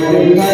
Thank you.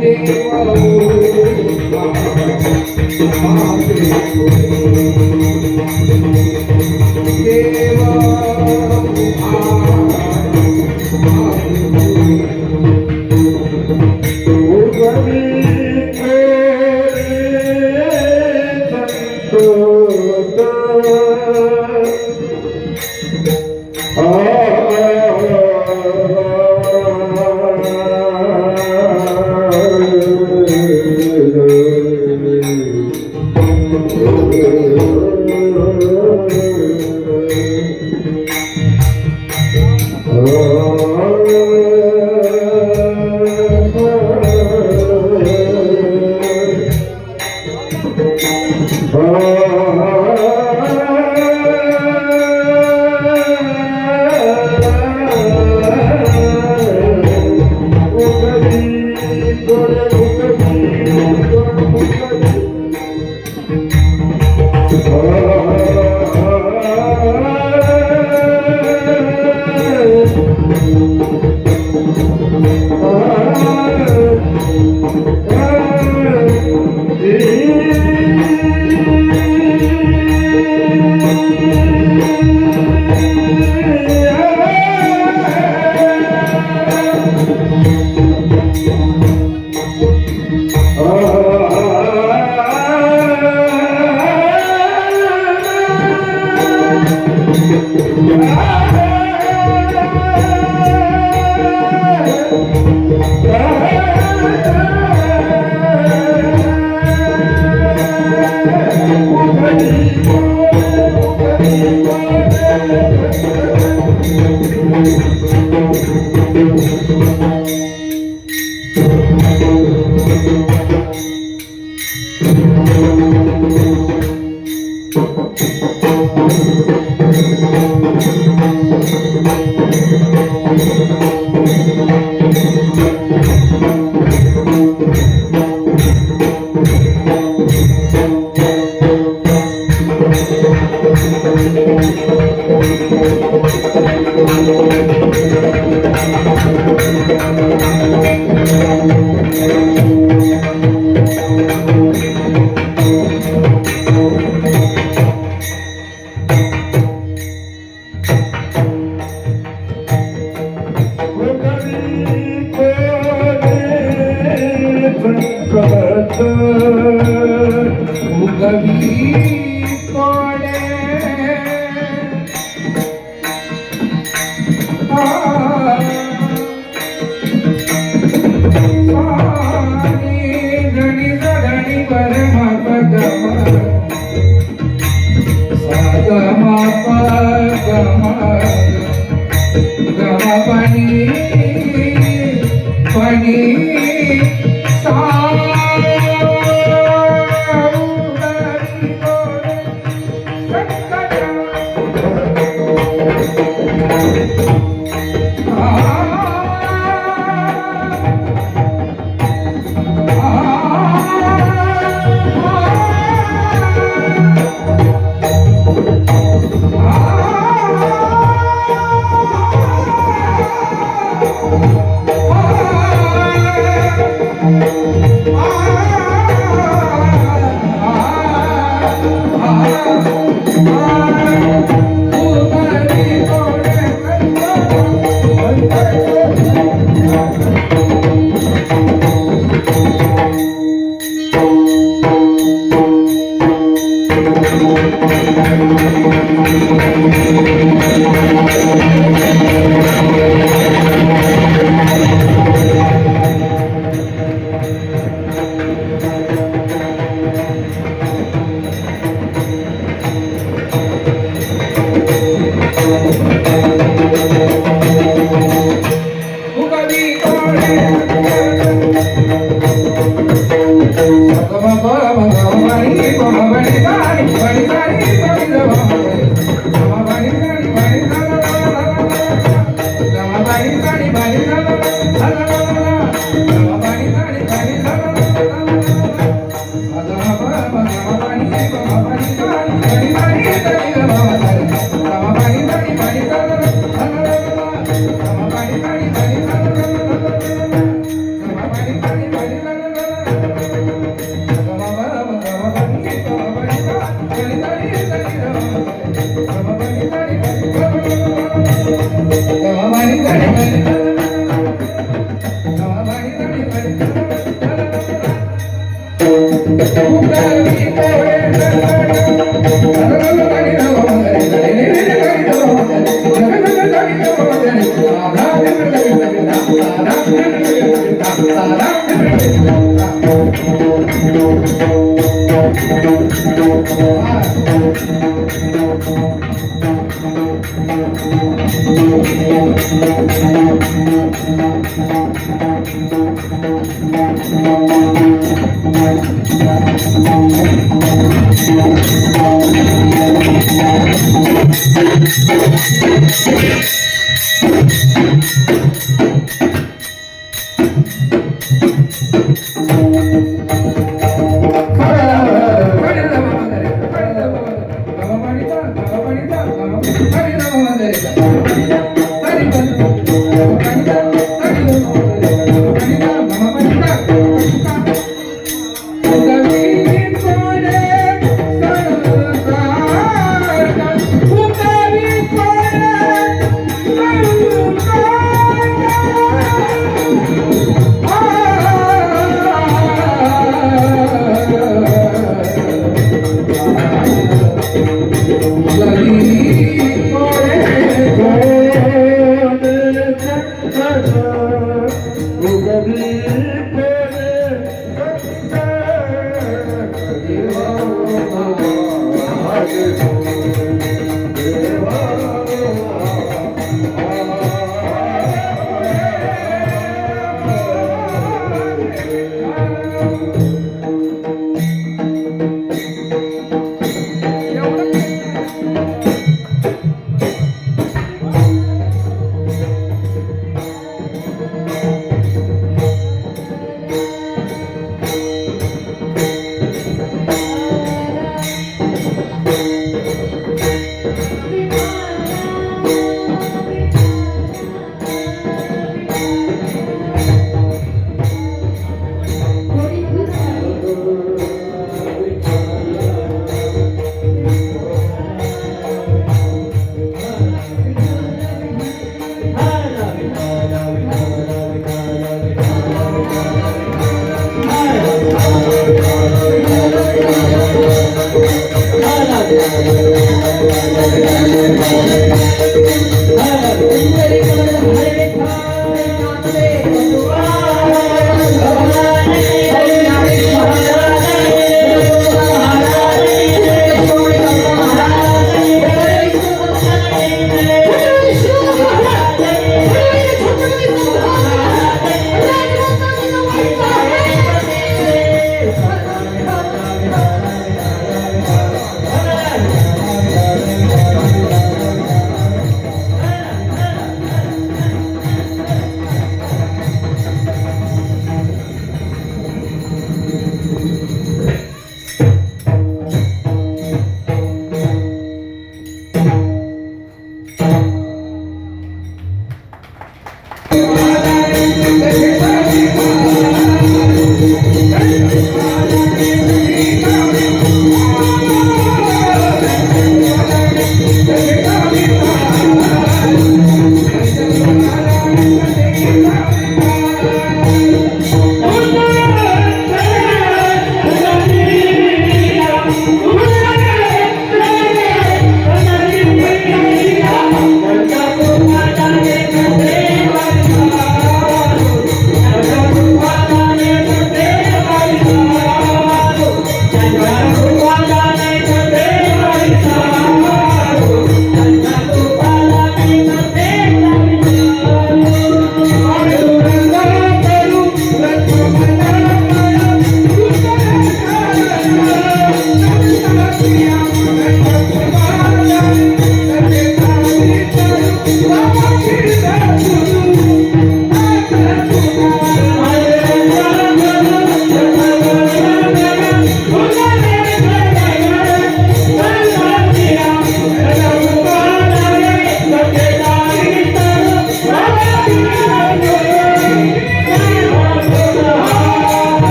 Thank you.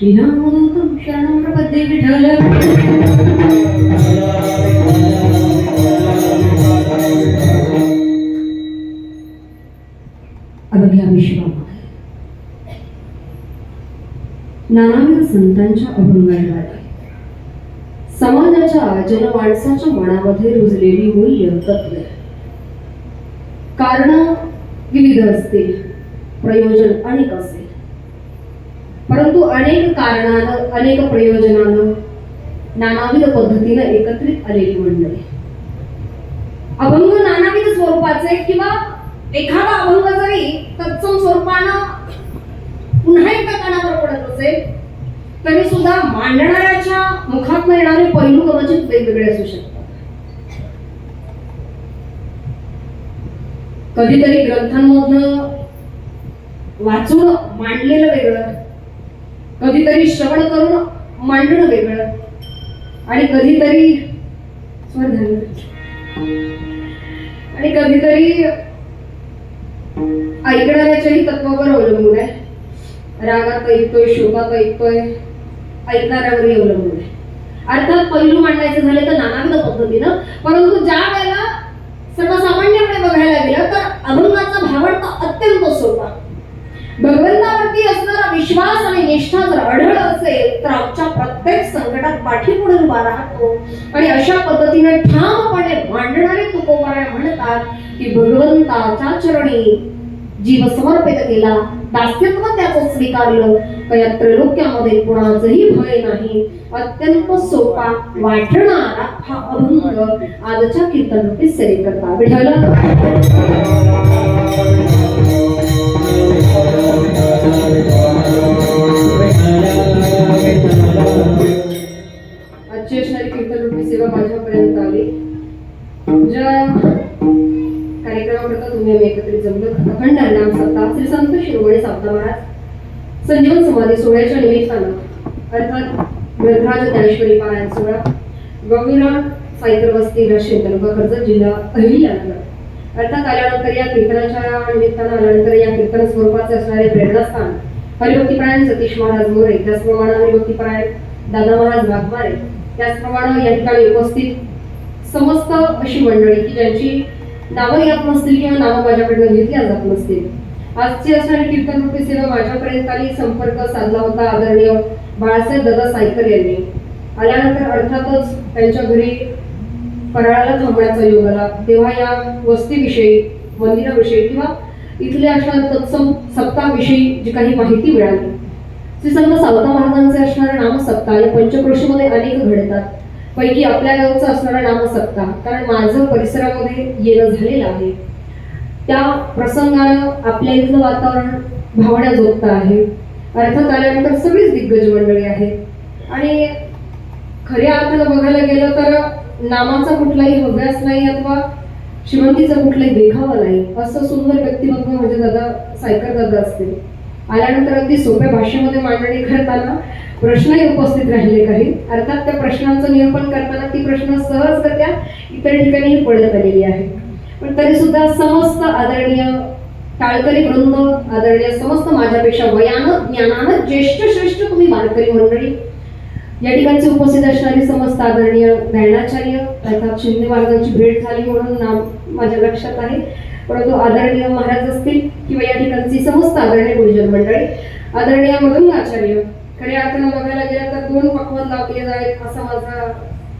श्रीरामदूतं शरणं प्रपद्ये विठ्ठल अवघ्या विश्वामध्ये नानाविध संतांच्या अभंगाद्वारे समाजाच्या जनमानसाच्या मनामध्ये रुजलेली मूल्य तत्वे कारण विविध असतील, प्रयोजन अनेक असेल, परंतु अनेक कारणानं अनेक प्रयोजनानं नानाविध पद्धतीनं एकत्रित आलेली मंडळी. अभंग नानाविध स्वरूपाचे किंवा एखादा अभंग जरी तत्सम स्वरूपानं पुन्हा एकदा कानावर पडत असेल तरी सुद्धा मांडणाऱ्याच्या मुखात येणारे पैलू कदाचित वेगवेगळे असू शकतात. कधीतरी ग्रंथांमधनं वाचून मांडलेलं वेगळं, कधीतरी श्रवण करून मांडणं वेगळं, आणि कधीतरी आणि कधीतरी ऐकणाऱ्याच्याही तत्वावर अवलंबून आहे. रागात ऐकतोय, शोकात ऐकतोय, ऐकणाऱ्यावरही अवलंबून आहे. अर्थात पैलू मांडायचे झाले तर नानाविध पद्धतीनं, परंतु ज्या वेळेला सर्वसामान्यपणे बघायला गेलं तर अभंगाचा भावार्थ अत्यंत सोपा. भगवंतावरती असणारा विश्वास आणि निष्ठा जर अढळ असेल तर आमच्या प्रत्येक संकटात पाठीपुढे उभा राहतो. आणि अशा पद्धतीने ठामपणे मांडणारे तुकोबाराय म्हणतात की भगवंताच्या चरणी जीव समर्पित केला, दास्यत्व त्याचं स्वीकारलं तर या त्रैलोक्यामध्ये कुणाचंही भय नाही. अत्यंत सोपा वाटणारा हा अभंग आजच्या कीर्तनरूपी सेवे करता विठ्ठल. आजची असणारी कीर्तनरूपी सेवा माझ्यापर्यंत आली. ज्या कार्यक्रमाकरता तुम्ही आम्ही एकत्रित जमलो, अखंड हरिनाम सप्ताह श्री संत शिरोमणी सावता महाराज संजीवन समाधी सोहळ्याच्या निमित्तानं अर्थात ग्रंथराज ज्ञानेश्वरी पारायण सोहळा गौरीराम साईकर वस्ती राष्ट्रीय तालुका कर्जत जिल्हा अहिल्यानगर अर्थात आल्यानंतर या कीर्तनाच्या निमित्तानं आल्यानंतर या कीर्तन स्वरूपाचे असणारे प्रेरणास्थान हरिभक्तीपरायण सतीश महाराज मोरे, त्याचप्रमाणे हरिभक्तीपरायण दादा महाराज वाघमारे, त्याचप्रमाणे या ठिकाणी उपस्थित समस्त अशी मंडळी की ज्यांची नावं यात नसतील किंवा नावं माझ्याकडनं घेतल्या जात नसतील. आजची असणारी कीर्तनरूपी सेवा माझ्यापर्यंत आली. संपर्क साधला होता आदरणीय बाळासाहेब दादा सायकर यांनी. आल्यानंतर अर्थातच त्यांच्या घरी फराळाला थांबण्याचा योग आला. तेव्हा या वस्तीविषयी, मंदिराविषयी किंवा इथल्या अशा तत्सम सप्ताहाविषयी जी काही माहिती मिळाली. श्री संत सावता महाराजांचे असणारे नामसप्ताह या पंचक्रोशीमध्ये अनेक घडतात. पैकी आपल्या गावचं असणारा नामसप्ताह, कारण माझं परिसरामध्ये येणं झालेलं आहे, त्या प्रसंगानं आपल्या इथलं वातावरण भावण्याजोगतं आहे. अर्थात आल्यानंतर सगळीच दिग्गज मंडळी आहेत आणि खऱ्या अर्थानं बघायला गेलं तर नामाचा कुठलाही हव्यास नाही अथवा श्रीमंतीचा कुठलाही देखावा नाही, असं सुंदर व्यक्तिमत्व म्हणजे दादा सायकर दादा असतील. आल्यानंतर अगदी सोप्या भाषेमध्ये मांडणी करताना प्रश्नही उपस्थित राहिले काही. अर्थात त्या प्रश्नांचं निरूपण करताना ती प्रश्न सहजगत्या इतर ठिकाणीही पडत आलेली आहे. पण तरी सुद्धा समस्त आदरणीय टाळकरी वृंद, आदरणीय समस्त माझ्यापेक्षा वयानं ज्ञानानं ज्येष्ठ श्रेष्ठ तुम्ही वारकरी मंडळी, या ठिकाणचे उपस्थित असणारी समस्त आदरणीय ज्ञानाचार्य अर्थात शिंदे महाराजांची भेट झाली म्हणून नाव माझ्या लक्षात आहे, परंतु आदरणीय महाराज असतील किंवा या ठिकाणची समस्त आदरणीय गुरुजन मंडळी, आदरणीय मदंगाचार्य, खऱ्या अर्थानं बघायला गेलं तर 2 पक्वान लावले जावेत असा माझा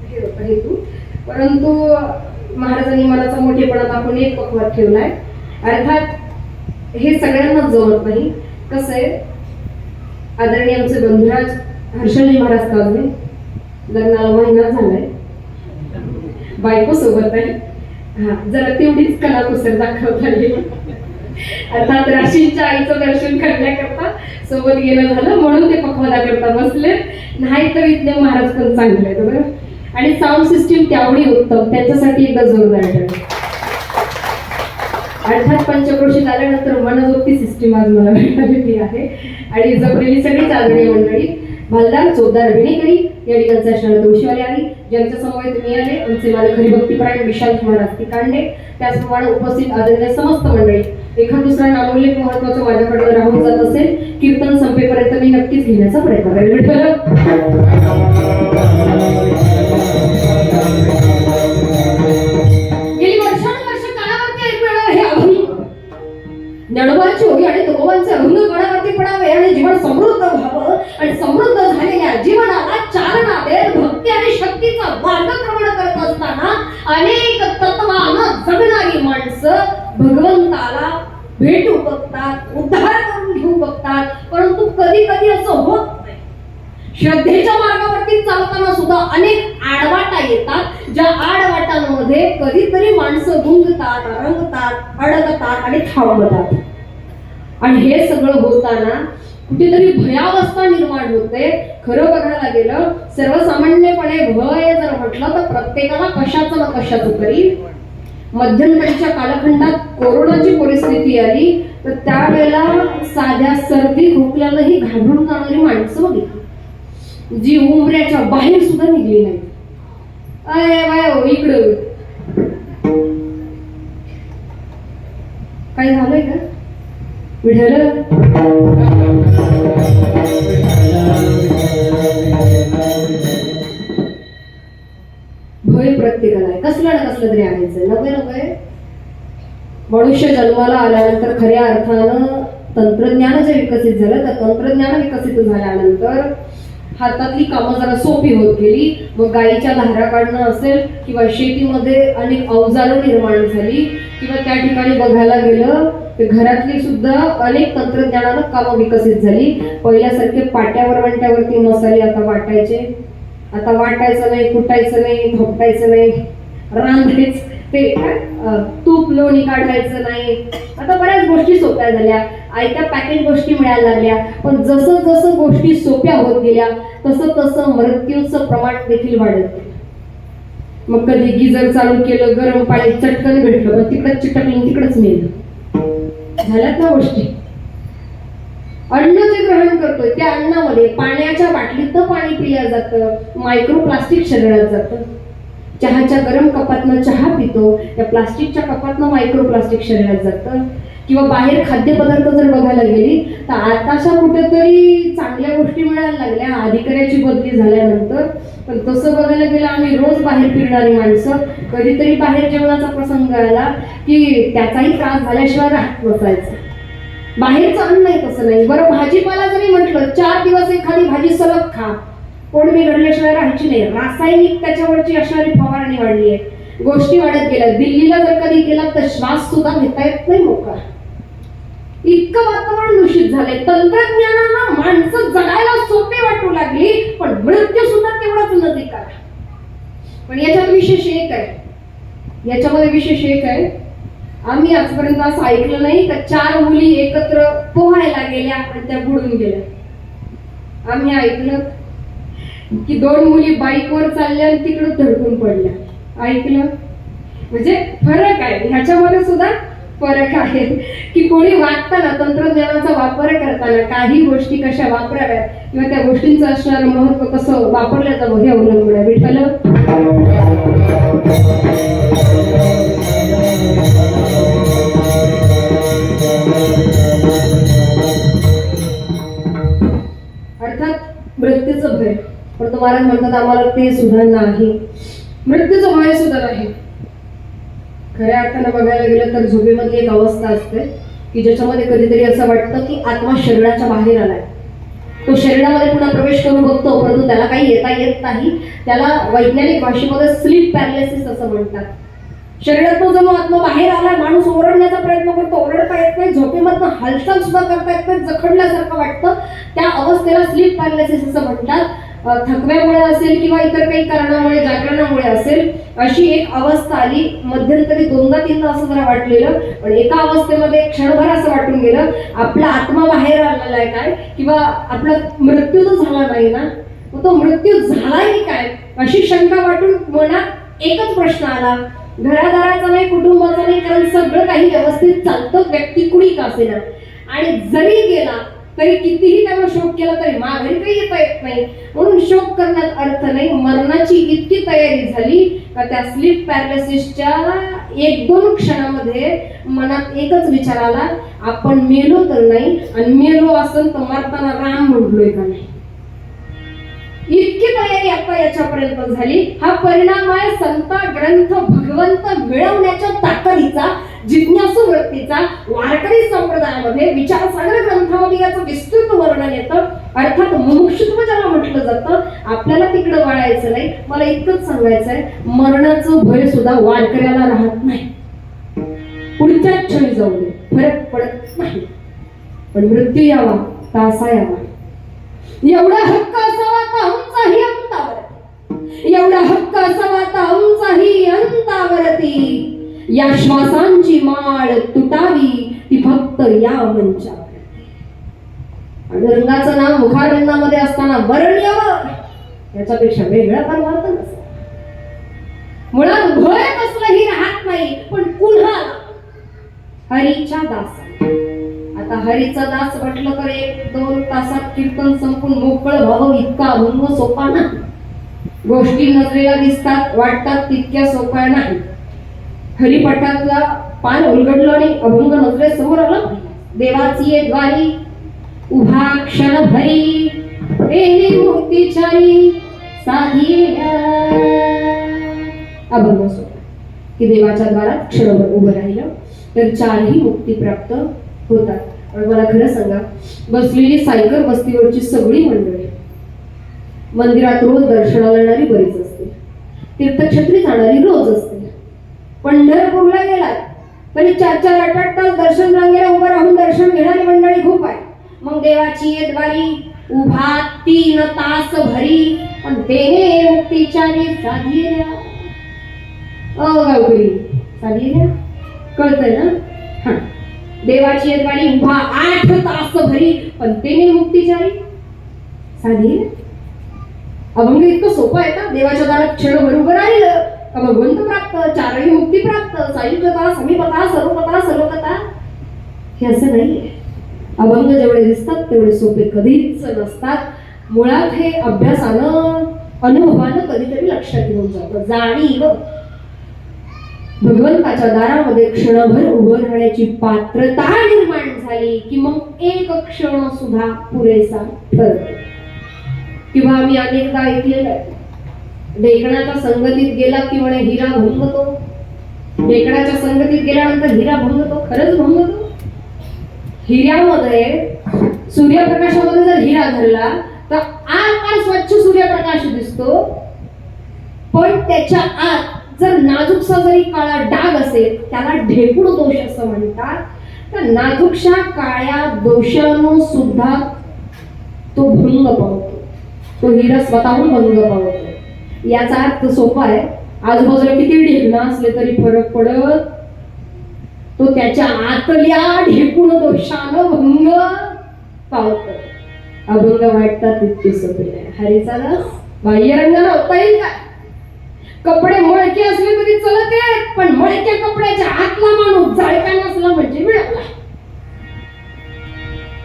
हे होता हेतू, परंतु महाराजांनी मनाचा मोठेपणा दाखवून 1 पक्वान ठेवलाय. अर्थात हे सगळ्यांना जमत नाही. कसं आहे, आदरणीय आमचे बंधुराज हर्षलजी महाराज काजवे लग्नाला महिना झालाय, बायको सोबत आहे. जरा तेवढीच कलाकुसर दाखवता आली. अर्थात राशींच्या आईचं दर्शन करण्याकरता सोबत गेलं झालं म्हणून ते पखवादा करता बसले, नाही तर इथले महाराज पण चांगले आहेत बरं. आणि साऊंड सिस्टीम त्यावढी उत्तम, त्यांच्यासाठी एकदा जोरदार टाळ्या. अर्थात पंचक्रोशीत आल्यानंतर मनजोगती सिस्टीम आज मला भेटलेली आहे आणि जमलेली सगळीच आदरणीय मंडळी. भालदार चोपदार विणेकरी या ठिकाणचे असणारे दोषीवाले आली, ज्यांच्या समवेत तुम्ही आले आमचे मालक हरिभक्तीपरायण विशाल महाराज तिकांडे, त्याचप्रमाणे उपस्थित आदरणीय समस्त मंडळी. एखाद दुसरा नामोल्लेख महत्वाचं माझ्याकडे राहून जात असेल, कीर्तन संपेपर्यंत मी नक्कीच घेण्याचा प्रयत्न करेल. गेली वर्षानुवर्ष काळावरती ऐकू येणार हे अभंग, ज्ञानोबांची होळी आणि तुकोबांचे अभंग काळावरती पडावे आणि जीवन समृद्ध व्हावं आणि समृद्ध झालेल्या जीवनाला चालना देत भक्ती आणि शक्तीचा मार्गक्रमण करत असताना अनेक तत्वानं जगणारी माणसं भगवंताला भेटू बघतात, उद्धार करून घेऊ बघतात, परंतु कधी कधी असं होत नाही. श्रद्धेच्या मार्गावरती चालताना सुद्धा अनेक आडवाटा येतात, ज्या आडवाटांमध्ये कधीतरी माणसं गुंगतात, रंगतात, अडकतात आणि थांबतात. आणि हे सगळं होताना कुठेतरी भयावस्था निर्माण होते. खरं बघायला गेलं सर्वसामान्यपणे भय जर म्हटलं तर प्रत्येकाला कशाचं ना कशाचं तरी. मध्यंतरीच्या कालखंडात कोरोनाची परिस्थिती आली तर त्यावेळेला साध्या सर्दी खोकल्यालाही घाबरून जाणारी माणसं बघितली, जी उमऱ्याच्या बाहेर सुद्धा निघली नाही. इकडं काय झालंय का विढल? भय प्रत्येकाला आहे, कसलं ना कसलं तरी आणायचं. नव्हे मनुष्य जन्माला आल्यानंतर खऱ्या अर्थानं तंत्रज्ञान जे विकसित झालं, त्या तंत्रज्ञान विकसित झाल्यानंतर हातातली कामं जरा सोपी होत गेली. मग गाईच्या धारा काढणं असेल किंवा शेतीमध्ये अनेक अवजारं निर्माण झाली किंवा त्या ठिकाणी बघायला गेलं तर घरातली सुद्धा अनेक तंत्रज्ञानानं कामं विकसित झाली. पहिल्यासारखे पाट्यावर वंट्यावरती मसाले आता वाटायचे, आता वाटायचं नाही, कुटायचं नाही, धोपटायचं नाही, रांधायच ते तूप लोणी काढायचं नाही. आता बऱ्याच गोष्टी सोप्या झाल्या, आयत्या पॅकेज गोष्टी मिळायला लागल्या. पण जसं जसं गोष्टी सोप्या होत गेल्या तसं तसं मृत्यूचं प्रमाण देखील वाढत गेलं. मग कधी गिजर चालू केलं, गरम पाणी चटकन भेटलं, मग तिकडच चिटकलं, तिकडच नेलं. झाल्यात ना गोष्टी. अन्न जे ग्रहण करतोय त्या अन्नामध्ये पाण्याच्या बाटलीतनं पाणी पिलं जातं, मायक्रोप्लास्टिक शरीरात जातं. चहाच्या गरम कपातनं चहा पितो, त्या प्लास्टिकच्या कपातनं मायक्रोप्लास्टिक शरीरात जातं. किंवा बाहेर खाद्यपदार्थ जर बघायला गेली तर आताशा कुठेतरी चांगल्या गोष्टी मिळायला लागल्या अधिकाऱ्याची बदली झाल्यानंतर. पण तसं बघायला गेलं आम्ही रोज बाहेर फिरणारी माणसं, कधीतरी बाहेर जेवणाचा प्रसंग आला की त्याचाही त्रास झाल्याशिवाय राहत नसायचं. बाहेरचं अन्न नाही तसं नाही. बरं भाजीपाला जरी म्हटलं 4 दिवस एखादी भाजी सलग खा, पोट बिघडल्याशिवाय राहायची नाही. रासायनिक त्याच्यावरची असणारी फवारणी वाढली आहे, गोष्टी वाढत गेल्या. दिल्लीला जर कधी गेला तर श्वास सुद्धा घेता येत नाही मोकळा, इतकं वातावरण दूषित झालंय. तंत्रज्ञानाला माणसं जगायला सोपे वाटू लागली, पण मृत्यू सुद्धा तेवढाच नजीक आहे. पण याच्यात विशेष एक आहे, आम्ही आजपर्यंत असं ऐकलं नाही का 4 मुली एकत्र पोहायला गेल्या आणि त्या बुडून गेल्या. आम्ही ऐकलं की 2 मुली बाईकवर चालल्या आणि तिकडं धडकून पडल्या. ऐकलं म्हणजे फरक आहे, ह्याच्यामध्ये सुद्धा फरक आहे की कोणी वागताना तंत्रज्ञानाचा वापर करताना काही गोष्टी कशा वापराव्यात किंवा त्या गोष्टींचं असणारं महत्व कसं वापरलं जावं हे अवलंबून आहे. विठ्ठल अर्थात मृत्यूचं भय, पण महाराज म्हणतात आम्हाला ते सुद्धा नाही, मृत्यूचं भय सुद्धा नाही. खऱ्या अर्थानं बघायला गेलं तर झोपेमधली एक अवस्था असते की ज्याच्यामध्ये कधीतरी असं वाटतं की आत्मा शरीराच्या बाहेर आलाय. तो शरीरामध्ये पुन्हा प्रवेश करून बघतो, परंतु त्याला काही येता येत नाही. त्याला वैज्ञानिक भाषेमध्ये स्लीप पॅरालिसिस असं म्हणतात. शरीरातून जणू आत्मा बाहेर आलाय, माणूस ओरडण्याचा प्रयत्न करतो, ओरडता येत नाही, झोपेमधनं हालचाल सुद्धा करता येत नाही, जखडल्यासारखं वाटतं. त्या अवस्थेला स्लीप पॅरालिसिस असं म्हणतात. थकव्यामुळे असेल किंवा इतर काही कारणामुळे, जागरणामुळे असेल, अशी एक अवस्था आली. मध्यंतरी 2दा-3दा असं जरा वाटलेलं, पण एका अवस्थेमध्ये क्षणभर असं वाटून गेलं आपला आत्मा बाहेर आलेला आहे काय, किंवा आपला मृत्यू तर झाला नाही ना, मग तो मृत्यू झालाय की काय अशी शंका वाटून मनात एकच प्रश्न आला. घरादाराचा नाही, कुटुंबाचा नाही, कारण सगळं काही व्यवस्थित चालतं, व्यक्ती कुणी का असेना. आणि जरी गेला तरी कितीही त्याला शोक केला तरी माघारी काही येता येत नाही. म्हणून शोक करण्यात अर्थ नाही. मरणाची इतकी तयारी झाली का त्या स्लीप पॅरालिसिसच्या 1-2 क्षणामध्ये मनात एकच विचार आला, आपण मेलो तर नाही, आणि मेलो असेल तर मरताना राम म्हणलोय का नाही. इतकी तयारी आता याच्यापर्यंत झाली. हा परिणाम आहे संत ग्रंथ भगवंत मिळवण्याच्या ताकदीचा, जिज्ञासू वृत्तीचा. वारकरी संप्रदायामध्ये विचारसागर ग्रंथामध्ये याचं विस्तृत वर्णन येतं. अर्थात मुमुक्षुत्व ज्याला म्हटलं जातं. आपल्याला तिकडे वळायचं नाही. मला इतकंच सांगायचं आहे, मरणाचं भय सुद्धा वारकऱ्याला राहत नाही. पुढच्या क्षणी जाऊ दे, फरक पडत नाही, पण मृत्यू यावा तासा यावा एवढा हक्क असावा तर आमचाही अंतावरती, एवढा हक्क असावा तर आमचाही अंतावरती. या श्वासांची माळ तुटावी ती फक्त या मंचावरती. रंगाचं नाव मुखारंगामध्ये असताना वरण यावं याच्यापेक्षा वेगळा परमार्थ नसतो. मुळात भय कसलंही राहत नाही, पण पुन्हा हरीच्या दास. आता हरीचा दास म्हटलं तर 1-2 तासात कीर्तन संपून मोकळं व्हावं इतका अभंग सोपा नाही. गोष्टी नजरेला दिसतात, वाटतात तितक्या सोप्या नाही. हरिपाठातला पान उलगडलं आणि अभंग नजरेसमोर आलं. देवाची ये द्वारी उभा क्षण भरी एली मुक्तीचारी साधी. अभंग सोपा की देवाच्या द्वारात क्षणभर उभं राहिलं तर 4ही मुक्ती प्राप्त होतात. पण मला खरं सांगा, बसलेली सायकर वस्तीवरची सगळी मंडळी मंदिरात रोज दर्शनाला येणारी बरीच असते. तीर्थक्षेत्री जाणारी रोज असते. पंढरपूरला गेलात तरी 4-4, 8-8 तास दर्शन रांगेला उभं राहून दर्शन घेणारी मंडळी खूप आहे. मग देवाची ये द्वारी उभा 3 तास भरी पण देणे मुक्तीचारी साधी. गावकरी साधी कळतंय ना. हा, देवाची ये द्वारी उभा 8 तास भरी पण देणे मुक्तीचारी साधी. अभंग इतकं सोपं आहे का? देवाच्या दारात क्षणभर उभं राहिलं का भगवंत प्राप्त, 4ही मुक्ती प्राप्त, सायुज्यता, समीपता, सर्वपता, सर्वकथा. हे असं नाहीये. अभंग जेवढे दिसतात तेवढे सोपे कधीच नसतात. मुळात हे अभ्यासानं, अनुभवानं कधीतरी लक्षात येऊन जातं. जाणीव भगवंताच्या दारामध्ये क्षणभर उभं राहण्याची पात्रता निर्माण झाली की मग एक क्षण सुद्धा पुरेसा ठरतो. किंवा आम्ही अनेकदा ऐकलेलं आहे, ढेकणाच्या संगतीत गेला की म्हणे हिरा भंगतो. ढेकणाच्या संगतीत गेल्यानंतर हिरा भंगतो. खरंच भंगतो. हिऱ्यामध्ये, सूर्यप्रकाशामध्ये जर हिरा धरला तर आकार स्वच्छ सूर्यप्रकाश दिसतो, पण त्याच्या आत जर नाजूकसा जरी काळा डाग असेल त्याला ढेकूळ दोष असं म्हणतात. तर नाजूकशा काळ्या दोषानं सुद्धा तो भंग पावतो. तो हिरा स्वतःहून भंग पावतो. याचा अर्थ सोपा आहे. आजूबाजूला किती ढेकणं असले तरी फरक पडत तो त्याच्या आतल्या ढेकूळ दोषानं भंग पावतो. अभंग वाटतात तितके सोपे आहे. हरीचा रस बाह्यरंगाला होता येईल का? कपडे मळके असले तरी चलत आहेत, पण मळक्या कपड्याच्या आतला माणूस जाळका नसला म्हणजे मिळाला.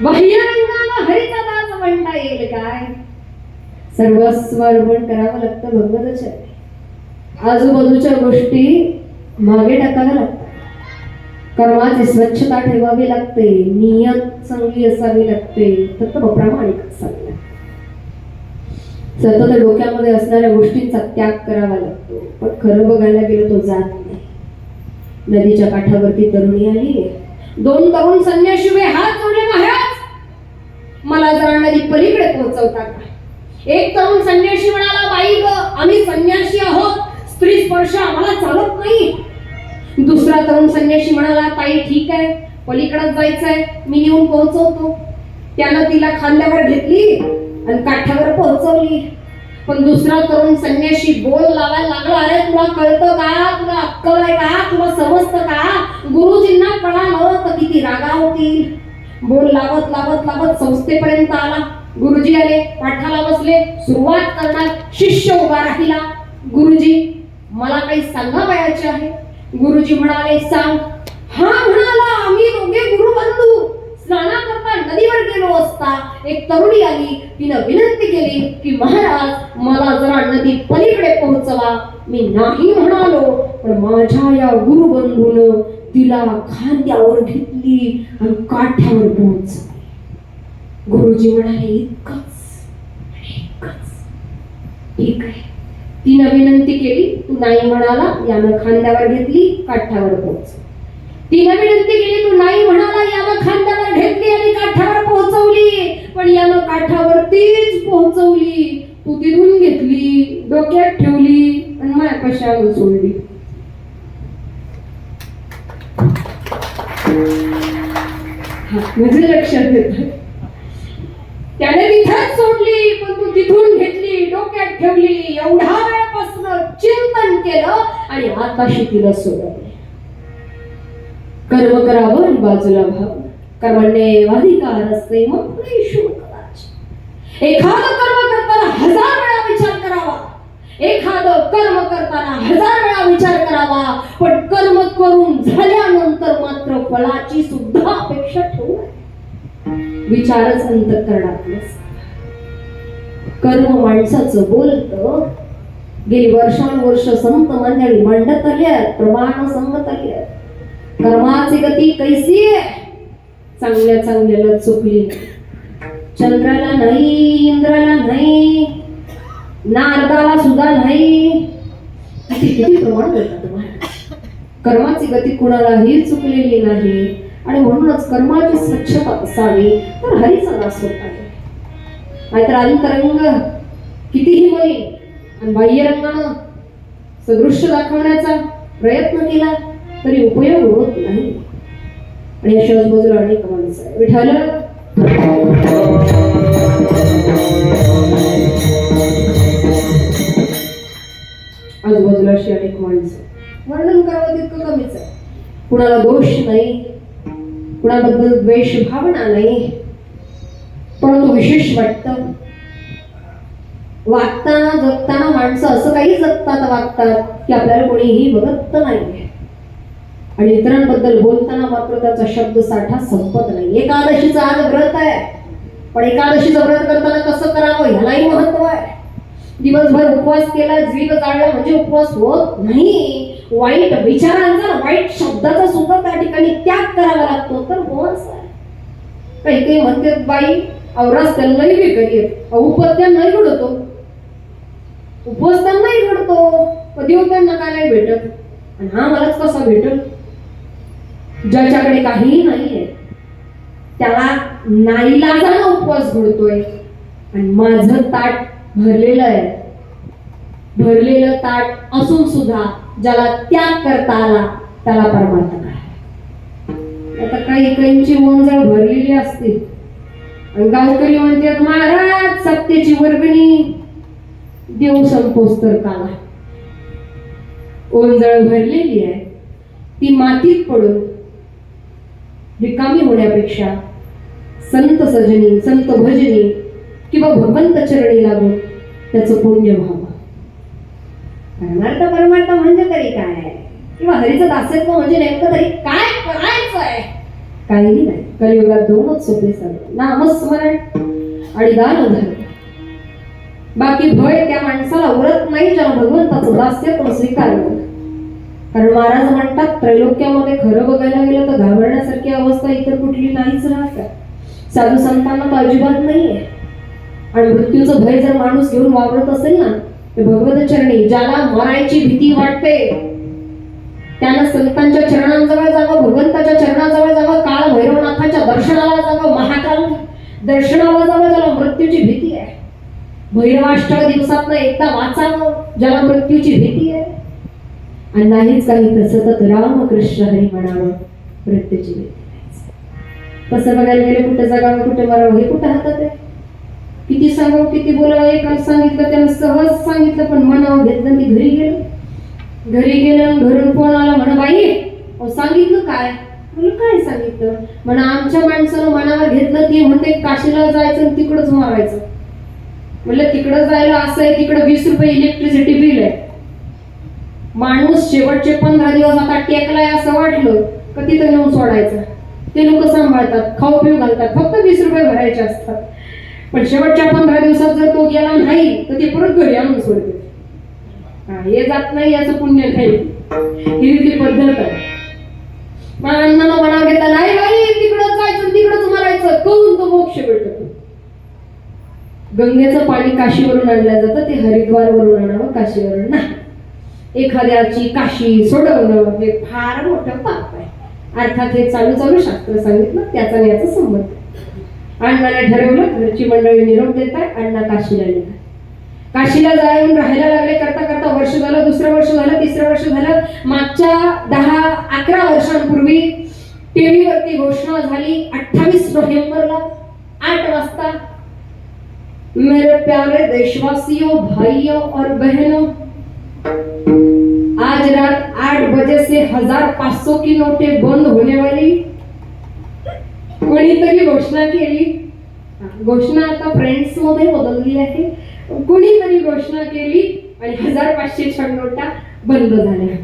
बाह्यरंगाला हरीचा दास म्हणता येईल काय? सर्वस्व अर्पण करावं लागतं भगवंताच्या. आजूबाजूच्या गोष्टी मागे टाकाव्या लागतात. कर्माची स्वच्छता ठेवावी लागते. नियत चांगली असावी लागते. फक्त प्रामाणिक असावी लागते. सतत डोक्यामध्ये असणाऱ्या गोष्टींचा त्याग करावा लागतो. पण खरं बघायला गेलं तो जात नाही. नदीच्या काठावरती तरुणी आली. 2 तरुण संन्याशी उभे हात जोडले, महाराज मला जरा नदी पलीकडे पोहोचवता का? एक तरुण संन्याशी म्हणाला, बाई ग, आम्ही संन्याशी आहोत, स्त्री स्पर्श आम्हाला चालत नाही. दुसरा तरुण संन्याशी म्हणाला, ताई ठीक आहे, पलीकडे जायचंय, मी नेऊन पोहोचवतो. त्यानं तिला खांद्यावर घेतली आणि काठावर पोहोचवली. पण दुसरा तरुण संन्याशी बोल लावायला लागला, अरे तुला कळतं का? तुला अक्कल आहे का? तुला समजतं का? गुरुजींना कळालं तर किती रागावतील. बोल लावत लावत लावत संस्थेपर्यंत आला. गुरुजी आले, पाठाला बसले, सुरुवात करणार. शिष्य उभा राहिला. गुरुजी मला काही सांगावयाचे आहे. गुरुजी म्हणाले, सांग. हा म्हणाला, आम्ही दोघे गुरुबंधू स्नानाकरता नदीवर गेलो असता एक तरुणी आली. तिनं विनंती केली की महाराज मला जरा नदी पलीकडे पोहोचवा. मी नाही म्हणालो, पण माझ्या या गुरुबंधून तिला खांद्यावर घेतली आणि काठ्यावर पोहोचवली. गुरुजी म्हणाले इतकंच, ठीक आहे. तिनं विनंती केली, तू नाही म्हणाला, यानं खांद्यावर घेतली, काठ्यावर पोहोचवली. तिनं विनंती केली, तू नाही म्हणाला, यानं खांद्यावर घेतली आणि काठावर पोहोचवली, पण यानं काठावरतीच पोहोचवली. तू तिथून घेतली, डोक्यात ठेवली आणि माझ्या कशावर सोडली. म्हणजे लक्षात येत त्याने तिथेच सोडली, पण तू तिथून घेतली, डोक्यात ठेवली. एवढा वेळापासून चिंतन केलं आणि आताशी तिला सोडवले. कर्म करावं बाजूला भाव, कर्मण्येवाधिकार असते मग एखादं कर्म करताना 1000 वेळा विचार करावा. एखादं कर्म करताना 1000 वेळा विचार करावा, पण कर्म करून झाल्यानंतर मात्र फळाची सुद्धा अपेक्षा ठेवू नये. विचारच अंतःकरणात नसतात. कर्म माणसाचं बोलतं. गेली वर्षानुवर्ष संत मंडळी मांडत आली आहेत, प्रमाण सांगत आली आहेत. कर्माची गती कैसी आहे? चांगल्या चांगल्याला चुकली नाही. चंद्राला नाही, इंद्राला नाही, नारदाला सुद्धा नाही. किती प्रमाण करतात तुम्हाला. कर्माची गती कुणालाही चुकलेली नाही आणि म्हणूनच कर्माची स्वच्छता असावी तर हरीचा नाश होत आहे. नाहीतर अंतरंग कितीही मलिन आणि बाह्यरंगानं सदृश्य दाखवण्याचा प्रयत्न केला तरी उपयोग होत नाही. आणि अशाच बाजूला अनेक माणसं आहे. विठ्ठल आजूबाजूला अशी अनेक माणसं, वर्णन करावं तितकं कमीच आहे. कुणाला दोष नाही, कुणाबद्दल द्वेष भावना नाही, परंतु विशेष वाटतं वागताना जगताना माणसं असं काही जगतात वागतात की आपल्याला कोणीही बघत नाही. आणि इतरांबद्दल बोलताना मात्र त्याचा शब्द साठा संपत नाही. एकादशीचा आज व्रत आहे, पण एकादशीचं व्रत करताना कसं करावं ह्यालाही महत्व आहे. दिवसभर उपवास केला, जीभ जाळला म्हणजे उपवास होत नाही. वाईट विचारांचा, वाईट शब्दाचा सुद्धा त्या ठिकाणी त्याग करावा लागतो तर उपवास आहे. काही काही म्हणतात बाई अवरास त्यांनाही बेकारी आहे, उपवास त्यांनाही घडतो, उपवास त्यांनाही घडतो, कधी त्यांना काय नाही भेटत आणि हा मलाच कसा भेटल. ज्याच्याकडे काहीही नाहीये त्याला नाईलाजाने उपवास घडतोय आणि माझं ताट भरलेलं आहे. भरलेलं ताट असून सुद्धा ज्याला त्याग करता आला त्याला परमार्थ काय. आता काही काहींची ओंजळ भरलेली असते आणि गावकरी म्हणतात महाराज सत्तेची वर्गणी देव संपोस तर काला. ओंजळ भरलेली आहे ती मातीत पडून रिकामी होण्यापेक्षा संत सजनी, संत भजनी किंवा भगवंत चरणी लागून त्याचं पुण्य व्हावं. परमार्थ म्हणजे तरी काय, किंवा हरीचं दासत्व म्हणजे नेमकं तरी काय करायचं आहे? काहीही नाही. कलियुगात दोनच सोपे सगळे, नामस्मरण आणि दान धर्म. बाकी भय त्या माणसाला उरत नाही ज्याला भगवंताचं दास्यत्व स्वीकारलं. कारण महाराज म्हणतात त्रैलोक्यामध्ये खरं बघायला गेलं तर घाबरण्यासारखी अवस्था इतर कुठली नाहीच राहत. साधू संतांना तर अजिबात नाहीये. आणि मृत्यूचं भय जर माणूस घेऊन वावरत असेल ना तर भगवत चरणी ज्याला मरायची भीती वाटते त्यानं संतांच्या चरणांजवळ जावं, भगवंताच्या चरणाजवळ जावं, काळ भैरवनाथाच्या दर्शनाला जावं, महाकाल दर्शनाला जावं ज्याला मृत्यूची भीती आहे. भैरवाष्टक दिवसातनं एकदा वाचावं ज्याला मृत्यूची भीती आहे. आणि नाहीच काही तर सतत राम कृष्ण हरी म्हणावं, मृत्यूची भीती नाही. तसं बघायला गेले कुठे जगावं कुठे मरावं हे कुठे हातात आहे. किती सांगावं किती बोलावं एकाच सांगितलं त्यानं सहज सांगितलं पण मनावर घेतलं. मी घरी गेलं घरून फोन आला म्हणा बाई सांगितलं काय? म्हणलं काय सांगितलं? म्हणा आमच्या माणसानं मनावर घेतलं ती म्हणते काशीला जायचं आणि तिकडंच मारायचं. म्हणलं तिकडं जायला असं आहे तिकडं 20 रुपये इलेक्ट्रिसिटी बिल आहे. माणूस शेवटचे 15 दिवस आता टेकलाय असं वाटलं का तिथं नेऊन सोडायचं. ते लोक सांभाळतात, खाऊ पिऊ घालतात, फक्त 20 रुपये भरायचे असतात. पण शेवटच्या 15 दिवसात जर तो गेला नाही तर ते परत घरी आणून सोडते. हे जात नाही याचं पुण्य नाही, ही ती पद्धत आहे. पण अण्णानं मनावर घेतला नाही बाई, तिकडं जायचं तिकडंच मरायचं, करून तो मोक्ष भेटतो. गंगेचं पाणी काशीवरून आणलं जातं, ते हरिद्वारवरून आणावं, काशीवरून नाही. एखाद्याची काशी सोडवणं हे फार मोठं पाप आहे. अर्थात हे चालू शास्त्र सांगितलं, त्याचा याचा संबंध. अण्णाने ठरवलं, घरची मंडळी निरोप देत आहे, अण्णा काशीला निघाले. काशीला जाऊन राहायला लागले. करता करता वर्ष झालं, दुसरं वर्ष झालं, तिसरं वर्ष झालं. मागच्या 10-11 वर्षांपूर्वी टीव्हीवरती घोषणा झाली 28 नोव्हेंबरला 8 वाजता, मेरे प्यारे देशवासियों, भाइयों और बहनों, आज रात 8 बजे से 1500 की नोटें बंद होने वाली. कोणीतरी घोषणा केली. घोषणा आता फ्रेंड्स मध्ये बदलली आहे. कोणीतरी घोषणा केली आणि 1500च्या नोटा बंद झाल्या.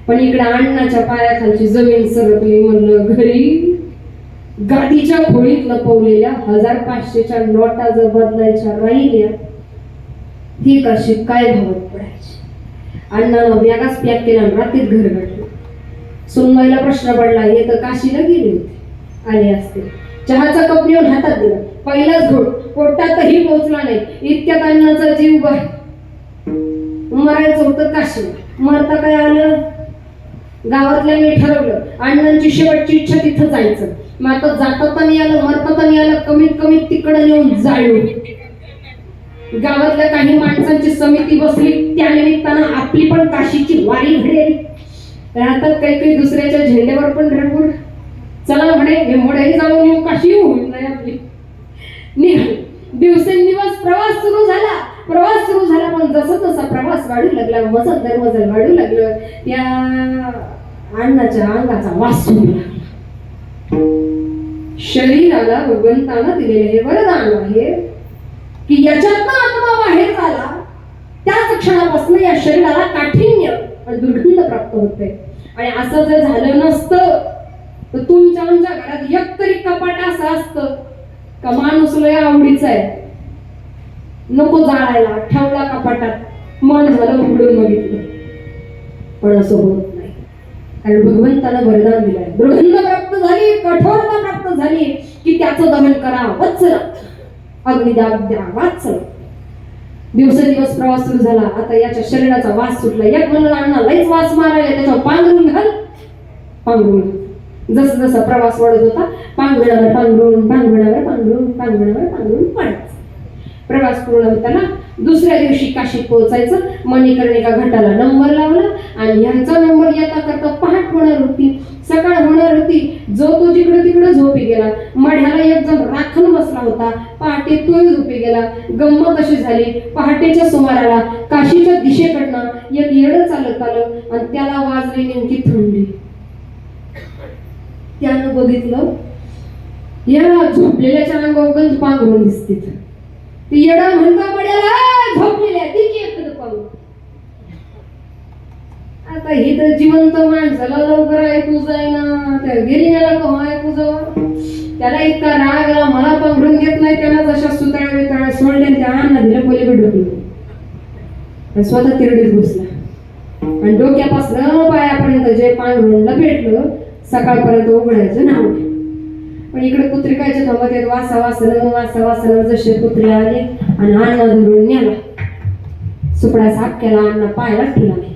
पण इकडे अण्णाच्या पायाखालची जमीन सरकली. म्हणलं घरी गादीच्या खोळीत लपवलेल्या 1500च्या नोटा जर बदलायच्या राहिल्या, ती कशी काय भावत पडायची. अण्णानं बॅगाच पॅक केला, रात्रीत घर गाठलं. सुनबाईला प्रश्न पडला, हे तर काशीला गेले होते, आले असते. चहाचा कप नेऊन हातात दिला. पहिलाच घोट पोटातही पोहोचला नाही, इतक्यात अण्णाचा जीव बाहेर. मरायचं होतं काशीला, मरता काय आलं. गावातल्याने ठरवलं अण्णांची शेवटची इच्छा तिथं जायचं. मग आता जाता नाही आलं, मरता नाही आलं, कमीत कमी तिकडे नेऊन जाळू. गावातल्या काही माणसांची समिती बसली, त्या निमित्तानं आपली पण काशीची वारी घडेल. राहतात काही दुसऱ्याच्या झेंड्यावर पण धडपड. चला म्हणे, हे मोठ्याही जाऊन येऊ, काशी होईल नाही आपली. निघाले. दिवसेंदिवस प्रवास सुरू झाला. पण जसं तसा प्रवास वाढू लागला, मजल दरमजल वाढू लागलं, त्या अण्णाच्या अंगाचा वास सुरू लागला. शरीराला भगवंतानं दिलेले हे वरदान आहे की याच्यातनं आत्मा बाहेर झाला, त्याच क्षणापासून या शरीराला काठिण्य आणि दुर्गंध प्राप्त होते. आणि असं जर झालं नसतं तर तुमच्या आमच्या घरात एक तरी कपाट असं असतं का माणूस लय आवडीचा आहे, नको जाळायला, ठेवला कपाटात, मन झालं उघडून बघितलं. पण असं होत नाही, कारण भगवंतानं वरदान दिलंय. दुर्गंध प्राप्त झाली, कठोरता प्राप्त झाली की त्याचं दमन करा, वत्सल अग्निदाब द्या, वाचल. दिवसेंदिवस प्रवास सुरू झाला. आता याच्या शरीराचा वास सुटला. एक म्हणून अण्णा लईच वास मारायला, त्याच्यावर पांघरून घाल. पांघरून जसं जसा प्रवास वाढत होता, पांघरुणावर पांघरून पडायचं. प्रवास पूर्ण होताना दुसऱ्या दिवशी काशीत पोहोचायचं. मणिकर्णिका घाटाला नंबर लावला आणि यांचा नंबर येता करता पहाट होणार होती, सकाळ होणार होती. जो तो जिकडे तिकडे झोपी गेला. मढ्याला एक जण राखण बसला होता, पहाटे तोही झोपी गेला. गंमत अशी झाली, पहाटेच्या सुमाराला काशीच्या दिशेकडनं एक येडं चालत आलं आणि त्याला वाजली नेमकी थंडी. त्यानं बघितलं या झोपलेल्याच्या अंगावर गंज पांघरून दिसते. ती येडा म्हणता पड्याला झोपलेल्या तिची एकच पाहू. आता ही तर जिवंत माणसाला लवकर ऐकू जाईना, त्या गिरिण्याला केव्हा ऐकू जावं. त्याला इतका राग आला, मला पांघरून घेत नाही. त्याला जशा सुताळ्या बिताळ्या सोडल्या, त्या अण्णा दिलं पलीकडे ढकलून, स्वतः तिरडीत घुसला आणि डोक्यापासून पायापर्यंत जे पांघरून लपेटलं, सकाळपर्यंत उघडायचं नाव. पण इकडे कुत्री कायचे थांबत आहेत, वासा जसे कुत्रे आले आणि अण्णा धरून नेला. सुपडा साफ केला, अण्णा पायाला ठेवला नाही.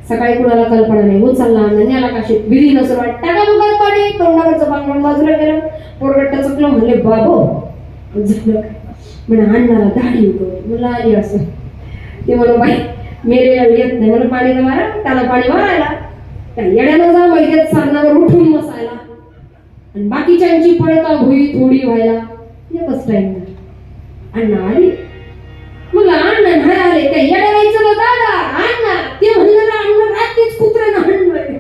सकाळी कुणाला कल्पना नाही, उचलला अण्णा नेला काशीत. विधी नसर वाट टाका मुखात पाणी, तोंडावरचं पांघरून बाजूला गेलं. पोरगट्ट चुकलं, म्हणले बाबो झालं काय. म्हणे अण्णाला दाढी होतो, मला आली असं. ते म्हणून बाई मेरे येत नाही, मला पाणी मारा, त्याला पाणी मारायला. त्या येड्यानं जा मैद्यात सारणावर उठून बसायला आणि बाकीच्यांची पळता भुई थोडी व्हायला. एकच टाइम अण्णा आली. मला अण्णा नाही आले, त्या येड्याला विचारलं दादा अण्णा, ते म्हणलं अण्णा रात्रीच कुत्र्यानं हाणलंय.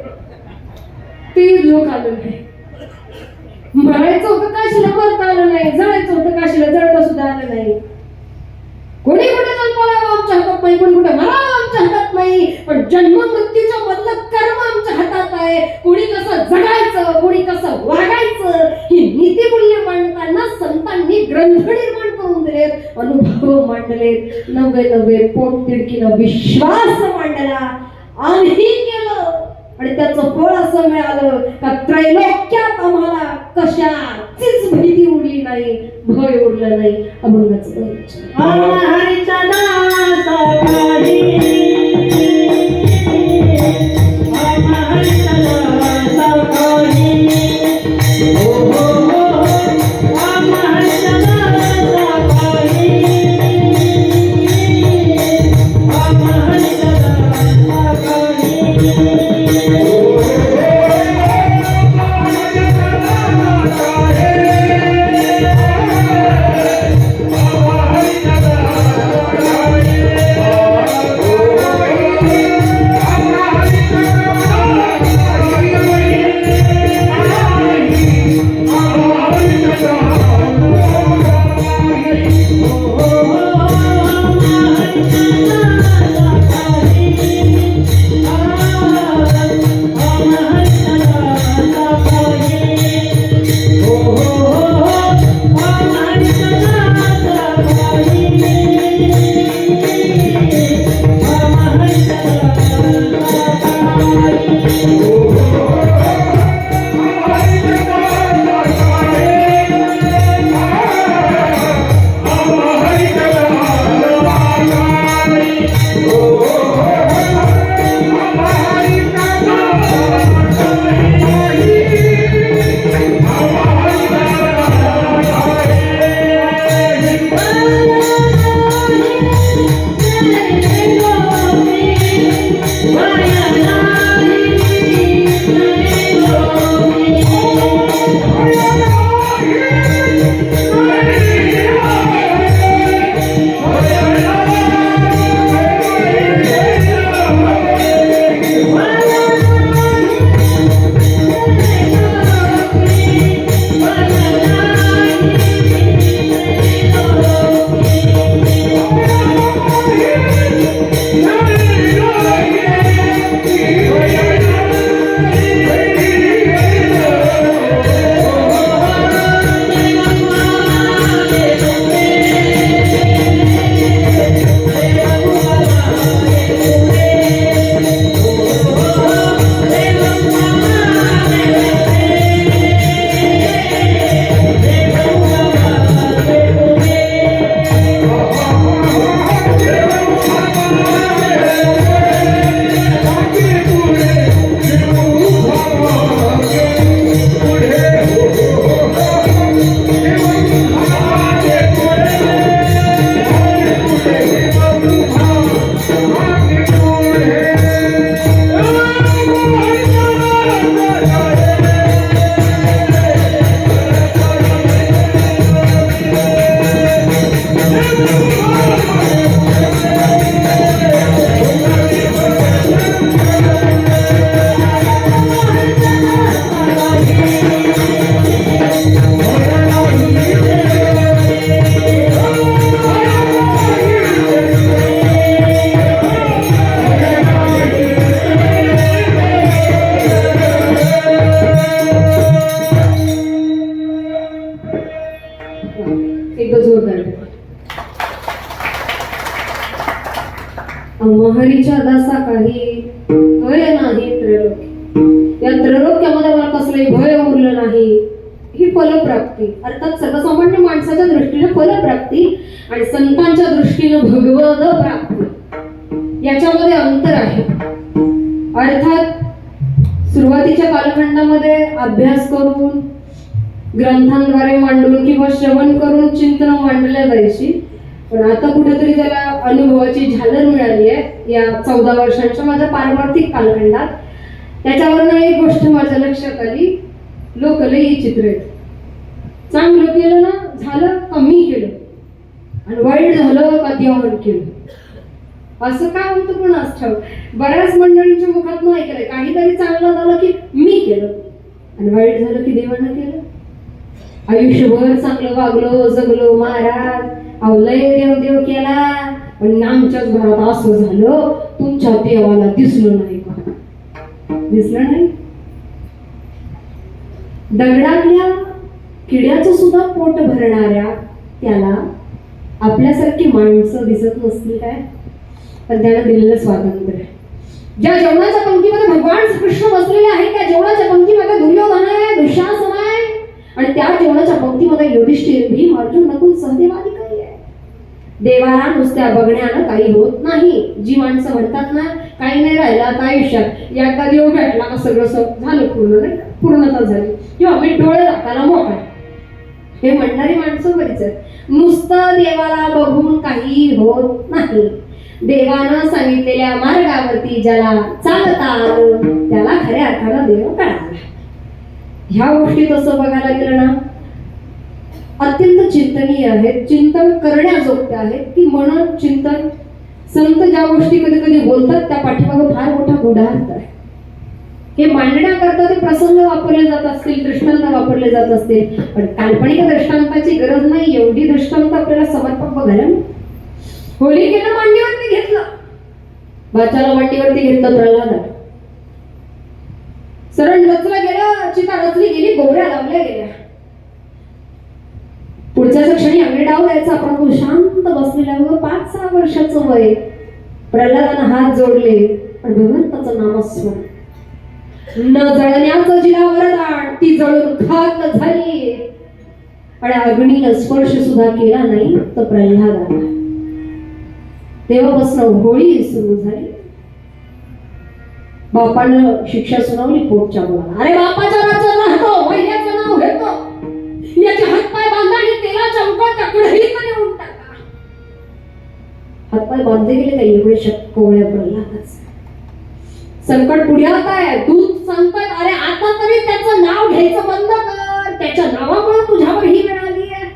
ते लोक आलं नाही. मरायचं होतं काशीला, मरता आलं नाही. जळायचं होतं काशीला, जळता सुद्धा आलं नाही. कोणी कुठे जन्माला आमच्या हातात नाही, कोणी कुठे मला आमच्या हातात नाही. पण जन्म मृत्यूच्या मधलं कर्म आमच्या हातात आहे. कोणी कसं जगायचं, कोणी कसं वागायचं ग्रंथ निर्माण करून दिलेत, अनुभव मांडलेत, नवे नवे पोटतिडकीनं विश्वास मांडला, आम्ही केलं आणि त्याचं फळ असं मिळालं का त्रैलोक्यात आम्हाला कशाचीच भीती उरली नाही, भय उरलं नाही. अभंगाचं हरीचा एकदा जोरदार हरीच्या दासा काही भय नाही त्रैलोक्य, या त्रैलोक्यामध्ये मला कसलंही भय उरलं नाही. ही फलप्राप्ती अर्थात सर्वसामान्य माणसाच्या दृष्टीने फलप्राप्ती आणि संतांच्या दृष्टीने भगवद प्राप्ती याच्यामध्ये अंतर आहे. अर्थात सुरुवातीच्या कालखंडामध्ये अभ्यास करून ग्रंथांद्वारे मांडून किंवा श्रवण करून चिंतन मांडल्या जायची, पण आता कुठेतरी त्याला अनुभवाची झालर मिळाली आहे या 14 वर्षांच्या माझ्या पारमार्थिक कालखंडात. त्याच्यावरनं एक गोष्ट माझ्या लक्षात आली, लोक लई चित्र आहेत. चांगलं केलं ना झालं कमी केलं आणि वाईट झालं का देवाण केलं, असं काय होतं पण ठाऊक. बऱ्याच मंडळींच्या मुखात ऐकलंय काहीतरी चांगलं झालं की मी केलं आणि वाईट झालं की देवानं केलं. आयुष्यभर चांगलं वागलो जगलो महाराज, अवलय देव देव केला पण आमच्याच घरात असं झालं, तुमच्या देवाला दिसलं नाही का? दिसलं नाही. दगडातल्या किड्याचं सुद्धा पोट भरणाऱ्या त्याला आपल्यासारखी माणसं दिसत नसतील काय, पण त्याला दिलेलं स्वातंत्र्य. ज्या जेवणाच्या पंक्तीमध्ये भगवान कृष्ण बसलेले आहेत, त्या जेवणाच्या पंक्तीमध्ये दुर्योधन आहे, दुःशासन आहे, आणि त्या जेवणाच्या पंक्तीमध्ये युधिष्ठिर, भीम, अर्जुन, नकुल, सहदेव आदी काही आहे. देवाला नुसत्या बघण्यानं काही होत नाही. जी माणसं म्हणतात ना, काही नाही राहिलं आता आयुष्यात, एकदा देव भेटला का सगळं झालं, पूर्ण नाही, पूर्णता झाली, किंवा मी डोळे दाखवायला मोकळा, हे म्हणणारी माणसं बरीच आहेत. नुसतं देवाला बघून काही होत नाही. देवानं सांगितलेल्या मार्गावरती ज्याला चालता आलं त्याला खऱ्या अर्थानं देव कळाला. ह्या गोष्टी तसं बघायला गेलं ना, अत्यंत चिंतनीय आहेत, चिंतन करण्याजोग्या आहेत. की मन चिंतन, संत ज्या गोष्टी कधी कधी बोलतात त्या पाठीमागे फार मोठा गूढार्थ आहे. हे मांडण्याकरता ते प्रसंग वापरले जात असतील, दृष्टांत वापरले जात असतील, पण काल्पनिक दृष्टांताची गरज नाही. एवढी दृष्टांत आपल्याला समर्पक बघायला. होलिकेनं मांडीवरती घेतलं, बाच्याला मांडीवरती घेतलं प्रल्हादाला, सरळ रचलं गेलं, चिता रचली गेली, गोवऱ्या लावल्या गेल्या. पुढच्याच क्षणी अंगडी डाव द्यायचा, आपण शांत बसलेल्यावर 5-6 वर्षाचं वय, प्रल्हादानं हात जोडले आणि भगवंताचं नामस्मरण. न जळण्याचं जिला वरदान, ती जळून खाक झाली, आणि अग्नीला स्पर्श सुद्धा केला नाही तर प्रल्हादाला. तेव्हापासून होळी सुरू झाली. बापानं शिक्षा सुनावली पोटच्या मुलाला. अरे बापाच्या राज्यात राहतो, वैद्याचं नाव घेतो, याचे हातपाय बांधा आणि तेलाच्या उकळत्या कढईत नेऊन टाका. हातपाय बांधले गेले काही एवढे कोवळ्या प्रल्हादाचे. संकट पुढे आता आहे, दूध संकट. अरे आता तरी त्याचं नाव घ्यायचं बंद कर, त्याच्या नावामुळे तुझ्यावर ही वेळ आली आहे.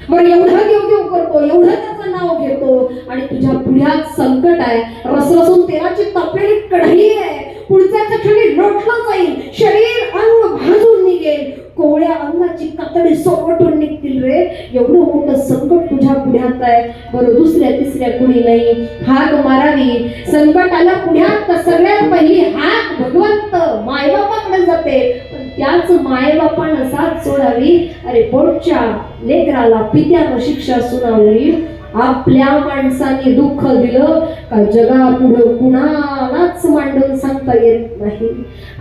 बरं एवढं देव करतो, एवढं त्याचं नाव घेतो, आणि तुझ्या पुढ्यात संकट आहे, रसरसून तेलाची तपेली कढई आहे, पुढच्या क्षणी लोटलं जाईल, शरीर अंग भाजून निघेल, कोवळ्या अंगाची कातडी सोबटून निघतील रे. एवढं मोठं संकट तुझ्या पुढ्यात आहे. बरं दुसऱ्या तिसऱ्या कुणी नाही, हाक मारावी. संकट आलं पुढ्यात तर सगळ्यात पहिली हाक भगवंत मायबापाकडे जाते, पण त्याच मायबापानं साथ सोडावी. अरे पोटच्या लेकराला पित्यानं शिक्षा सुनावली. आपल्या माणसाने दुःख दिलं का जगापुढं कुणालाच मांडून सांगता येत नाही.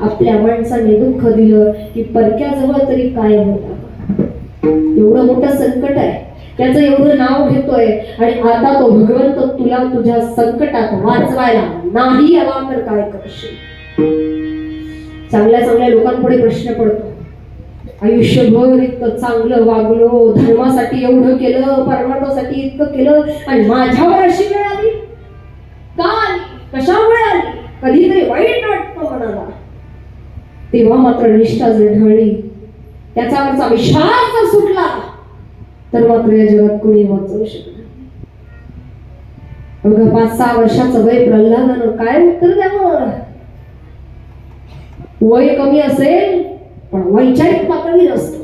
आपल्या माणसाने दुःख दिलं की परक्याजवळ तरी काय होता. एवढं मोठं संकट आहे, त्याचं एवढं नाव घेतोय, आणि आता तो भगवंत तुला तुझ्या संकटात वाचवायला नाही आला तर काय करशील. चांगल्या चांगल्या लोकांपुढे प्रश्न पडतो. आयुष्यभर इतकं चांगलं वागलो, धर्मासाठी एवढं केलं, परमार्थासाठी इतकं केलं, आणि माझ्यावर अशी वेळ आली का आली, कशामुळे आली. कधीतरी वाईट वाटतं मनाला. तेव्हा मात्र निष्ठा जर ढळली, त्याच्यावरचा विश्वास जर सुटला, तर मात्र या जगात कोणी वाचवू शकणार. बघा 5-6 वर्षाचं वय प्रल्हादानं काय उत्तर द्यावं. वय कमी असेल पण वैचारिक पातळी नसतो.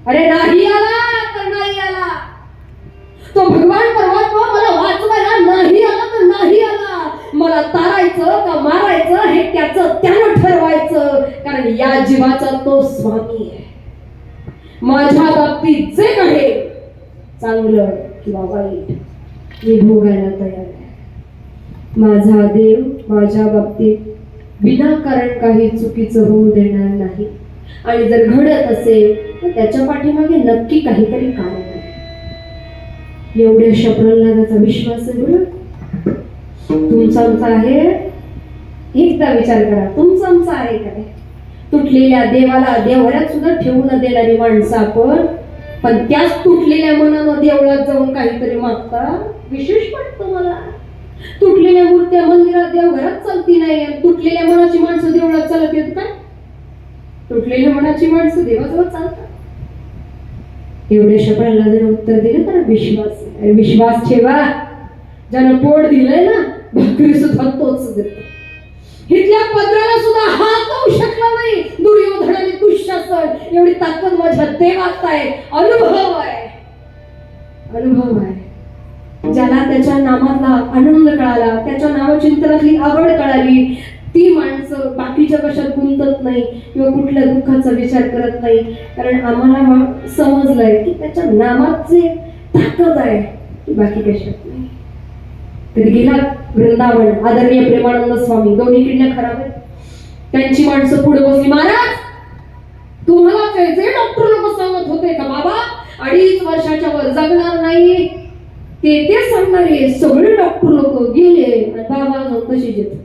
अरे नाही आला तर नाही आला, तो भगवान परमात्मा मला वाचवायला नाही आला तर नाही आला. मला तारायचं का मारायचं हे त्यानं ठरवायचं, कारण या जीवाचा तो स्वामी आहे. माझ्या बाबतीत जे घडेल, चांगलं किंवा वाईट, मी भोगायला तयार आहे. माझा देव माझ्या बाबतीत विनाकारण काही चुकीचं होऊ देणार नाही, आणि जर घडत असेल तर त्याच्या पाठीमागे नक्की काहीतरी कारण आहे. एवढ्याशा प्रल्हादाचा विश्वास आहे बरं. तुमचा आमचा आहे. एकदा विचार करा, तुमचा आमचा आहे काय. तुटलेल्या देवाला देवळात सुद्धा ठेवू न देणारी माणसं आपण, पण त्याच तुटलेल्या मनानं देवळात जाऊन काहीतरी मागता. विशेष वाटतं मला. तुटलेल्या मूर्त्या मंदिरात देवघरात चालती नाही, तुटलेल्या मनाची माणसं देवळात चालत येत का. तुटलेल्या मनाची माणसं देवाजवळ चालतात. एवढ्या शब्दाला जर उत्तर दिलं तर विश्वास. विश्वास ठेवा, ज्यानं पोट दिलंय ना, भाकरी सुद्धा तोच देतो. इथल्या पत्राला सुद्धा हात लावू शकला नाही दुर्योधन आणि दुःशासन. एवढी ताकद माझ्या देवात आहे. अनुभव आहे, अनुभव आहे. ज्याला त्याच्या नामातला आनंद कळाला, त्याच्या नामचिंतनातली आवड कळाली, ती माणसं बाकीच्या कशात गुंतत नाही किंवा कुठल्या दुःखाचा विचार करत नाही, कारण आम्हाला समजलंय की त्याच्या नामात जे ताकद आहे ती बाकी कशात नाही. कधी गेला वृंदावन, आदरणीय प्रेमानंद स्वामी दोन्ही किडण्या खराब आहेत, त्यांची माणसं पुढे बसली, महाराज तुम्हाला जे डॉक्टर लोक सांगत होते का बाबा 2.5 वर्षाच्या वर जगणार नाही, ते सांगणारे सगळे डॉक्टर लोक गेले आणि बाबा अजून तशीच आहेत.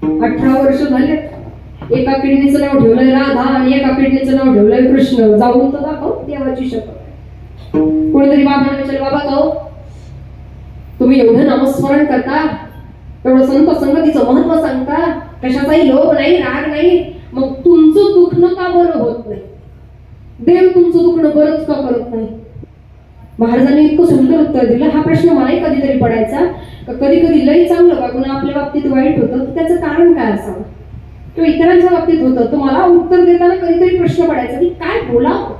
18 वर्ष झाले, एका किडनीचं नाव ठेवलंय राधा आणि एका किडनीचं नाव ठेवलंय कृष्ण. जाऊन तर दाखव देवाची शपथ. कोणीतरी बाबांना विचारलं, बाबा काहो तुम्ही एवढं नामस्मरण करता, एवढं संत संगतीचं महत्व सांगता, कशाचाही लोभ नाही राग नाही, मग तुमचं दुखणं का बरं होत नाही? देव तुमचं दुखणं बरंच का करत नाही? महाराजांनी इतकं सुंदर उत्तर दिलं. हा प्रश्न मलाही कधीतरी पडायचा, कधी कधी लई चांगलं वागून आपल्या बाबतीत वाईट होतं, तर त्याचं कारण काय असावं किंवा इतरांच्या बाबतीत होतं, तर मला उत्तर देताना कधीतरी प्रश्न पडायचा की काय बोलावं.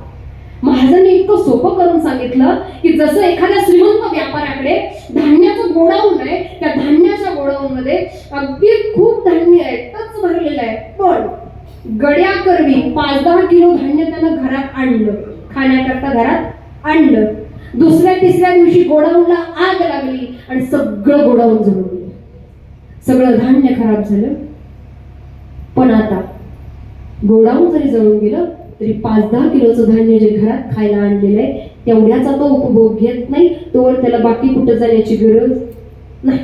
महाराजांनी इतकं सोपं करून सांगितलं की जसं एखाद्या श्रीमंत व्यापाऱ्याकडे धान्याचं गोडाऊन आहे, त्या धान्याच्या गोडाऊन मध्ये अगदी खूप धान्य आहे, टच भरलेलं आहे, पण गड्या करवी 5-10 किलो धान्य त्यानं घरात आणलं, खाण्याकरता घरात आणलं. दुसऱ्या तिसऱ्या दिवशी गोडाऊनला आग लागली आणि सगळं गोडाऊन जळून गेलं, सगळं धान्य खराब झालं. पण आता गोडाऊन जरी जळून गेलं तरी 5-10 किलोचं धान्य जे घरात खायला आणलेलं आहे तेवढ्याचा तो उपभोग घेत नाही, तोवर त्याला बाकी कुठं जाण्याची गरज नाही.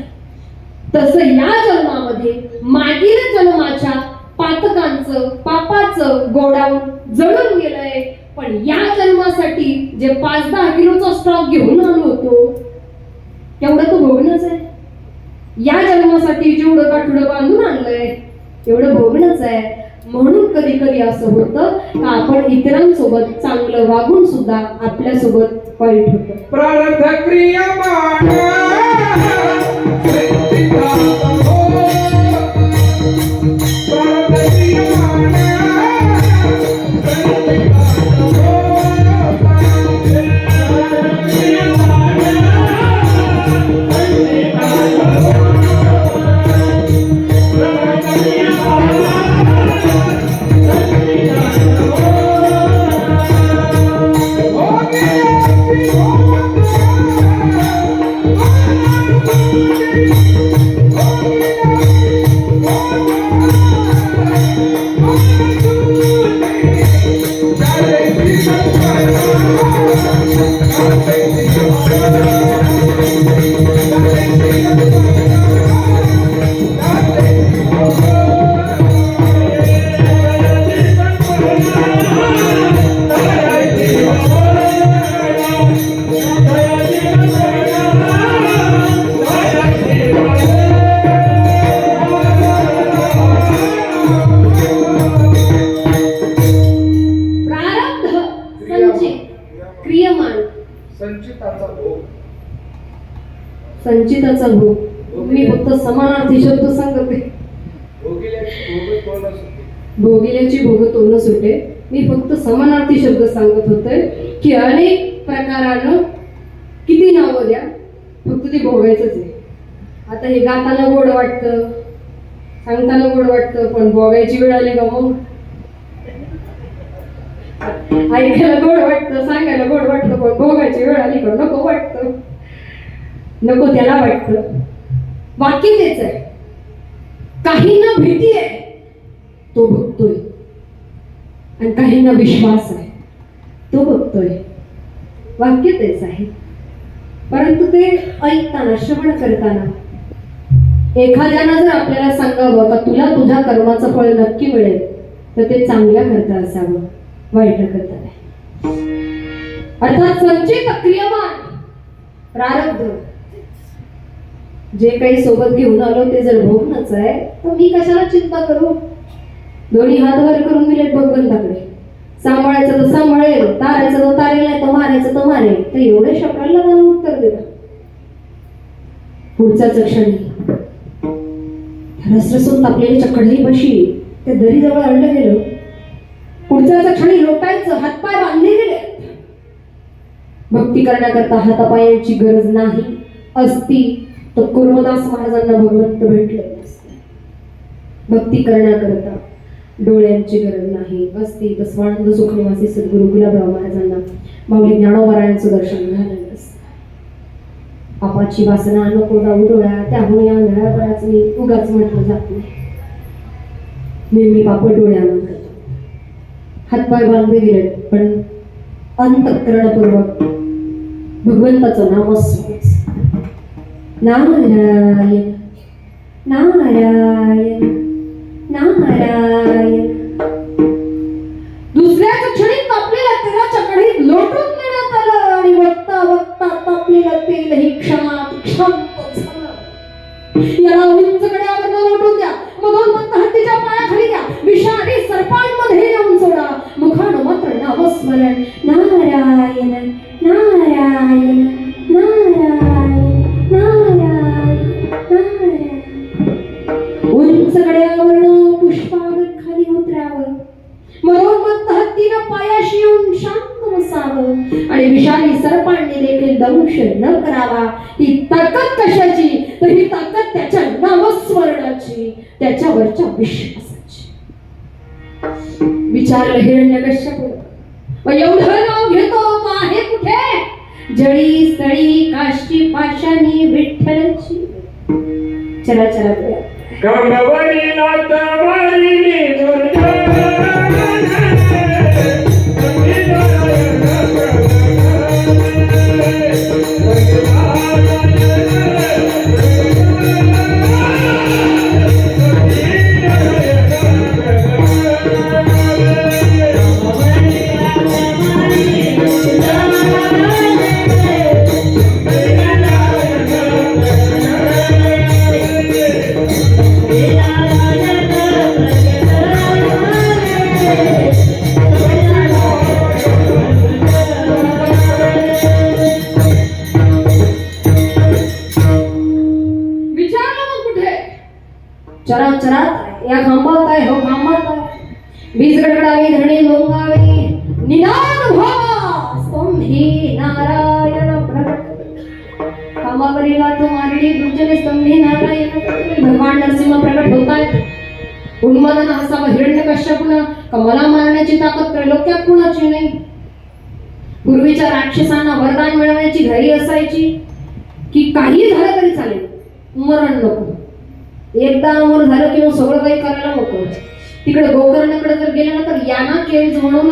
तसं या जन्मामध्ये मागील जन्माच्या पातकांचं पापाचं गोडाऊन जळून गेलंय, पण या जन्मासाठी जे 5-10 किलोचा स्टॉक घेऊन आलो होतो तेवढं तो भोगणंच आहे. या जन्मासाठी जेवढं काठुडं बांधून आणलंय तेवढं भोगणंच आहे. म्हणून कधी कधी असं होतं का आपण इतरांसोबत चांगलं वागून सुद्धा आपल्यासोबत वाईट होतं. प्रारब्ध क्रियमाण संचिताचा भोग. मी फक्त समानार्थी शब्द सांगते. भोगिल्याची भोग तोंड सुटे. मी फक्त समानार्थी शब्द सांगत होते की अनेक प्रकारानं किती नावं द्या, फक्त ते भोगायचंच आहे. आता हे गाताना गोड वाटतं, सांगताना गोड वाटतं, पण भोगायची वेळ आली का मग ऐकायला गोड वाटतं, सांगायला गोड वाटतं, पण भोगायची वेळ आली का नको वाटतं. नको त्याला वाटतं. वाक्य तेच आहे. काहींना भीती आहे तो बघतोय आणि काहींना विश्वास आहे तो बघतोय. वाक्य तेच आहे. परंतु ते ऐकताना श्रवण करताना एखाद्यानं जर आपल्याला सांगावं का तुला तुझ्या कर्माचं फळ नक्की मिळेल, तर ते चांगल्या करता असावं, वाईट करता नाही. अर्थात संचित क्रियमान प्रारब्ध जे काही सोबत घेऊन आलो ते जर भोगणंच आहे, तर मी कशाला चिंता करू. दोन्ही हात वर करून दिलेत भगवंताकडे. सांभाळायचं तर सांभाळेल, तारायचं तर तारेल, नाही तर मारायचं तर मारेल. तर एवढ्या शब्दाला मला उत्तर दिलं. पुढच्याच क्षणी रसरसून तापलेली चकडली बशी त्या दरीजवळ आणलं गेलं. पुढच्याच क्षणी लोटायचं, हातपाय बांधले गेले. भक्ती करण्याकरता हातापायांची गरज नाही असती तर कुर्मदास महाराजांना भगवंत भेटले नसते. भक्ती करण्याकरता डोळ्यांची गरज नाही. असती तर स्वानंद सुखनिवासी सद्गुरू गुलाबराव महाराजांना माऊली ज्ञानोबरायांचं दर्शन झालेलं असतं. पापाची वासना नको जाऊ डोळ्या, त्याहून या घराबराच मी उगाच म्हटलं जात नाही. मी पाप डोळ्यानं करतो, हातपाय बांधले गेले, पण अंतःकरणपूर्वक भगवंताचं नाम स्मरायचं. नारायण नारायण नारायण. दुसऱ्याच क्षणीत आपल्याला तेलाच्या कढईत लोटून देण्यात आलं आणि बघता बघता तापलेलं तेल ही क्षणात शांत झालं. याला उंच कड्यावरनं लोटून द्या, मधून मग हत्तीच्या पायाखाली द्या, विषारी सर्पांमध्ये येऊन सोडा. मुखानं मात्र नामस्मरण नारायण नारायण नारायण नारायण नारायण. उंच कड्यावरनं पुष्पागत खाली उतरावं, मनोमत हत्तीनं पायाशी येऊन शांत बसावं आणि विषारी सर्पांनी देखील दंश न करावा. ही ताकद कशाची? तर ही ताकद त्याच्या नामस्मरणाची, त्याच्यावरच्या विश्वासाची. विचारलं हिरण्यकश्यपूनं, मग एवढं नाव घेतो तो आहे कुठे? जळी स्थळी काष्टी पाशानी विठ्ठलाची. चला चला कमवरी नातवरी दुर्गा चराचरात या खांबात आहे, हो खांबात आहे. बीज गडगडावे धरणी लोंगावे, निनाद व्हावा स्तंभी नारायण प्रगट. खांबावरील तो मारडी दुर्जने स्तंभी नारायण. भगवान नरसिंह प्रगट होत आहेत. उन्मादानं हसावं हिरण्यकश्यपूनं, कमला मारण्याची ताकद त्रैलोक्यात कुणाची नाही. पूर्वीच्या राक्षसांना वरदान मिळवण्याची घाई असायची की काही झालं तरी चालेल, मरण नको. एकदा अमर झालं किंवा सगळं काही करायला नको. तिकडे गोकर्णाकडे जर गेलं ना तर याना केव्ज म्हणून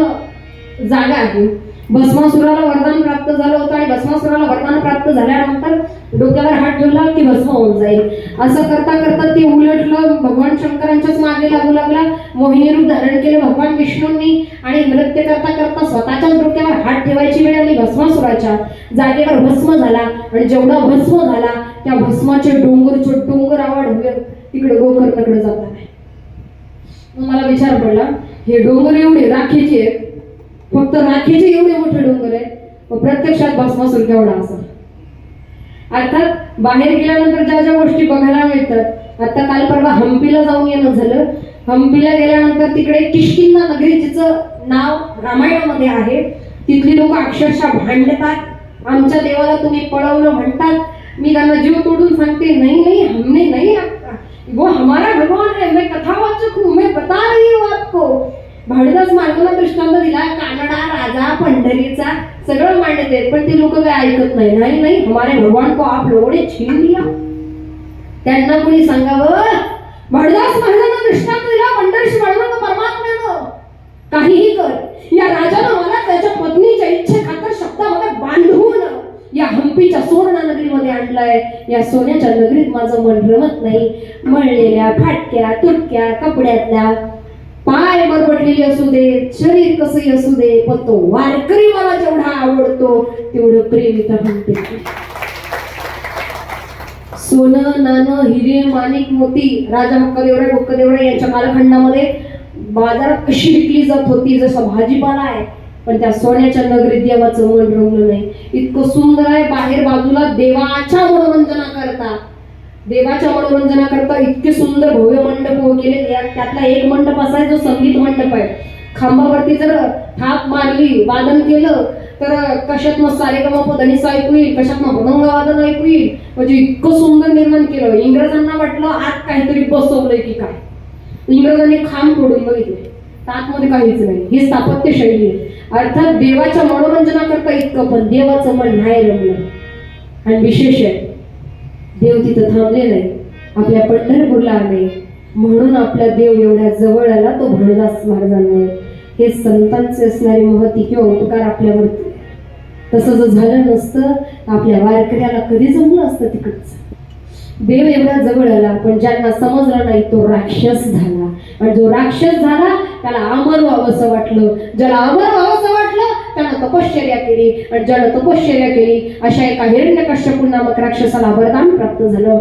जागा आहे. भस्मासुराला वरदान प्राप्त झालं होतं आणि भस्मासुराला वरदान प्राप्त झाल्यानंतर डोक्यावर हात ठेवला की भस्म होऊन जाईल. असं करता करता ते उलटलं, भगवान शंकरांच्याच मागे लागू लागला. मोहिनी रूप धारण केलं भगवान विष्णूंनी आणि नृत्य करता करता स्वतःच्याच डोक्यावर हात ठेवायची वेळ आली. भस्मासुराच्या जागेवर भस्म झाला आणि जेवढा भस्म झाला त्या भस्माचे डोंगर आवड तिकडे गोकर्णाकडे जात आहे. मला विचार पडला, हे डोंगर एवढे राखीचे आहेत, फक्त राखीचे एवढे मोठे डोंगर आहेत, प्रत्यक्षात भस्मासुर केवढा असेल. अर्थात बाहेर गेल्यानंतर ज्या ज्या गोष्टी बघायला मिळतात. आता काल परवा हम्पीला जाऊन येणं झालं. हम्पीला गेल्यानंतर तिकडे किष्किंधा नगरी, जिचं नाव रामायणामध्ये आहे, तिथली लोक अक्षरशः भांडतात. आमच्या देवाला तुम्ही पळवलं म्हणतात. मी त्यांना जीव तोडून सांगते, नहीं नहीं हमने नहीं, वो हमारा भगवान है, मैं कथावाचक हूँ, मैं बता रही हूँ आपको. भाडदास मार्गाला दृष्टांत दिला, कानडा राजा पंढरीचा सगळं मांडते, पण ते लोक काय ऐकत नाही. नाही नाही हमारे भगवान को आप लोगों ने छीन लिया. त्यांना कोणी सांगावं, भाडदास महाराजांना दृष्टांत दिला, पंढरीशी बाळगून परमात्म्यानं काहीही कर. या राजानं मला त्याच्या पत्नीच्या इच्छेखातर शब्दामध्ये बांधून या हम्पीच्या सुवर्ण नगरीमध्ये आणलंय. या सोन्याच्या नगरीत माझं मन रमत नाही. मळलेल्या फाटक्या तुटक्या कपड्यातल्या, पाय बरबटलेले असू दे, शरीर कसंही असू दे, पण तो वारकरी मला जेवढा आवडतो तेवढं प्रेम इथं हम्पीत. सोनं नाणं हिरे माणिक मोती राजा हक्कदेवराय यांच्या कालखंडामध्ये बाजारात कशी विकली जात होती, जसं भाजीपाला आहे. पण त्या सोन्याच्या नगरीत देवाचं मन रमलं नाही. इतकं सुंदर आहे. बाहेर बाजूला देवाच्या मनोरंजनाकरता इतके सुंदर भव्य मंडप उभे केले. त्यातला एक मंडप असा आहे जो संगीत मंडप आहे. खांबावरती जर थाप मारली, वादन केलं तर कशातनं सारेगमप धनिसा ऐकू येईल, कशातनं भृदंग वादन ऐकू येईल. म्हणजे इतकं सुंदर निर्माण केलं. इंग्रजांना वाटलं आत काहीतरी बसवलंय की काय. इंग्रजांनी खांब फोडून बघितले, आतमध्ये काहीच नाही. ही स्थापत्य शैली आहे. अर्थात देवाच्या मनोरंजनाकरता इतकं, पण देवाचं मन नाही रमलं. आणि विशेष आहे, देव तिथं थांबले नाही, आपल्या पंढरपूरला आले, म्हणून आपला देव एवढ्या जवळ आला तो भानुदास महाराजांमुळे. हे संतांचे असणारे महती किंवा उपकार आपल्यावरती. तसं जर झालं नसतं आपल्या वारकऱ्याला कधी जमलं असतं तिकडचं. देव एवढा जवळ आला, पण ज्यांना समजला नाही तो राक्षस झाला. आणि जो राक्षस झाला त्याला अमर व्हावंसं वाटलं. ज्याला अमर व्हावंसं वाटलं त्यानं तपश्चर्या केली, आणि ज्यानं तपश्चर्या केली अशा एका हिरण्यकश्यपू नामक राक्षसाला वरदान प्राप्त झालं.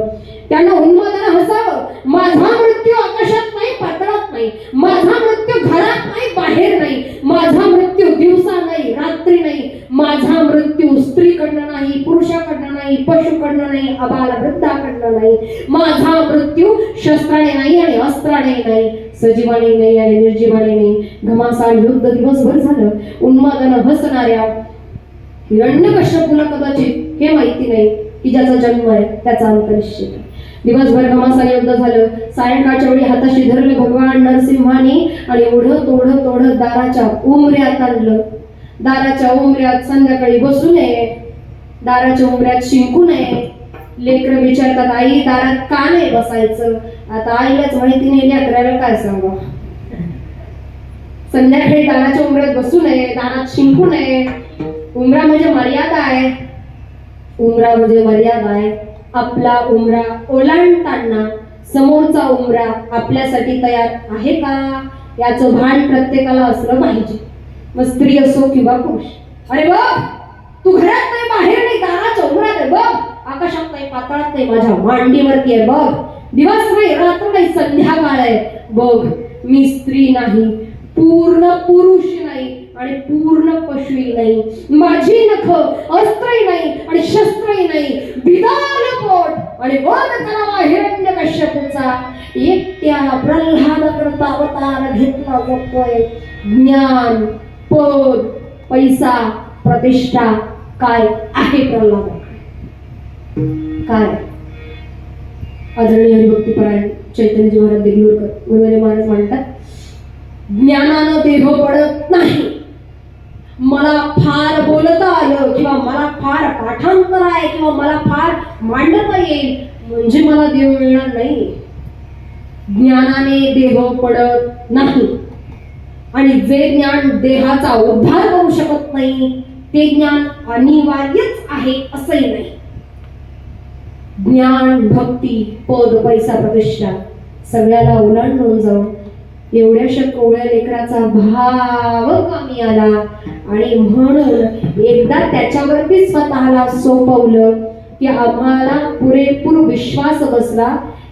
त्यानं उन्मादानं हसावं, माझा मृत्यू आकाशात नाही, पाताळात नाही, माझा मृत्यू घरात नाही, बाहेर नाही, माझा मृत्यू दिवसा नाही, रात्री नाही, माझा मृत्यू स्त्रीकडनं नाही, पुरुषाकडनं नाही, पशुकडनं नाही, अबाल वृद्धाकडनं नाही, माझा मृत्यू शस्त्राने नाही आणि अस्त्राने नाही, सजीवाने नाही आणि निर्जीवाने नाही. घमासाळ युद्ध दिवसभर झालं. उन्मादानं हसणाऱ्या हिरण्यकश्यपूला कदाचित हे माहिती नाही की ज्याचा जन्म आहे त्याचा अंतरिक्षित. दिवसभर घमासाळ युद्ध झालं. सायंकाळच्या वेळी हाताशी धरलं भगवान नरसिंहाने आणि ओढत ओढत ओढत दाराच्या उमऱ्यात आणलं. दाराच्या उमऱ्यात संध्याकाळी बसू नये, दाराच्या उमऱ्यात शिंकू नये. लेकरं विचारतात, आई दारात का नाही बसायचं? आता आईलाच माहिती नाही, लेकराला काय सांगा. संध्याकाळी दाराच्या उमऱ्यात बसू नये, दारात शिंकू नये. उमरा म्हणजे मर्यादा आहे, उमरा म्हणजे मर्यादा आहे. आपला उमरा ओलांडताना समोरचा उमरा आपल्यासाठी तयार आहे का याचं भान प्रत्येकाला असलं पाहिजे, मग स्त्री असो किंवा पुरुष. अरे बघ, तू घरात नाही, बाहेर नाही, दाराच्या उमरात आहे बघ, आकाशात नाही, पाताळात नाही, माझ्या मांडीवरती आहे बघ, दिवस नाही, रात्र नाही, संध्याकाळ आहे बघ. मी स्त्री नाही, पूर्ण पुरुष नाही आणि पूर्ण पशुही नाही, माझी नख अस्त्रही नाही आणि शस्त्रही नाही, विदाल पोट आणि वध करावा हिरण्यकश्यपूचा. एकट्या प्रल्हाद करता अवतार घेतला जातोय. ज्ञान, पद, पैसा, प्रतिष्ठा काय आहे प्रल्हाद? काय? आदरणीय हरिभक्तीपरायण चैतन्यजी महाराज देगलूरकर गुरुवारी महाराज म्हणतात, ज्ञानानं देह पडत नाही. मला फार बोलता आलं किंवा मला फार पाठांतर आहे किंवा मला फार मांडता येईल म्हणजे मला देव मिळणार नाही. ज्ञानाने देह पडत नाही. आणि जे ज्ञान देहाचा उद्धार करू शकत नाही ते ज्ञान अनिवार्यच आहे असंही नाही. ज्ञान, भक्ती, पद, पैसा, प्रतिष्ठा सगळ्याला ओलांडून जाऊन एवढ्याशा कोवळ्या लेकराचा भाव कमी आला आणि म्हणून एकदा त्याच्यावरती स्वतःला सोपवलं की आम्हाला पुरेपूर विश्वास बसला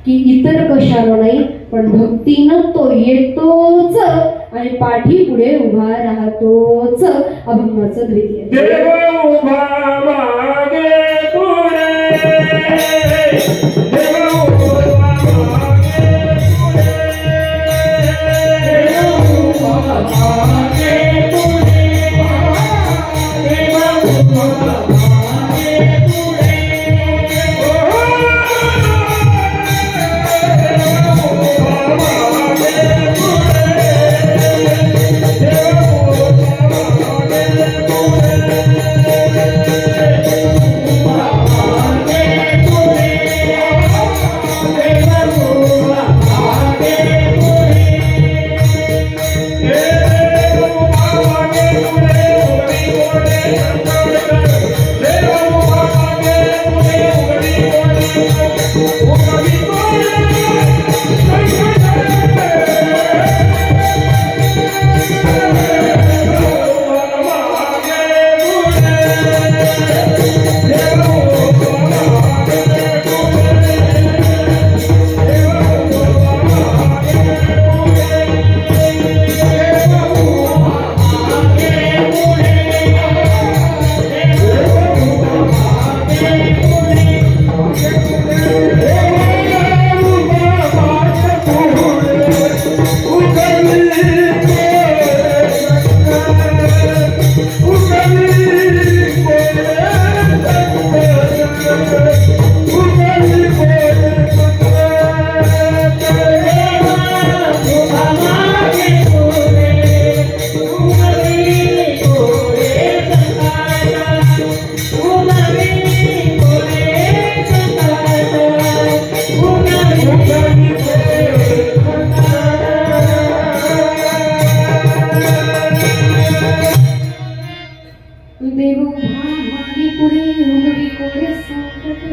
की इतर कशाला नाही पण भक्तीनं तो येतोच आणि पाठी पुढे उभा राहतोच. अभंगाचं द्वितीय. देव उभा मागे पुढे, देव उभा मागे पुढे, देव उभा मागे पुढे, देव उभा मागे पुढे, देव उभा मागे पुढे. कोणी संकट.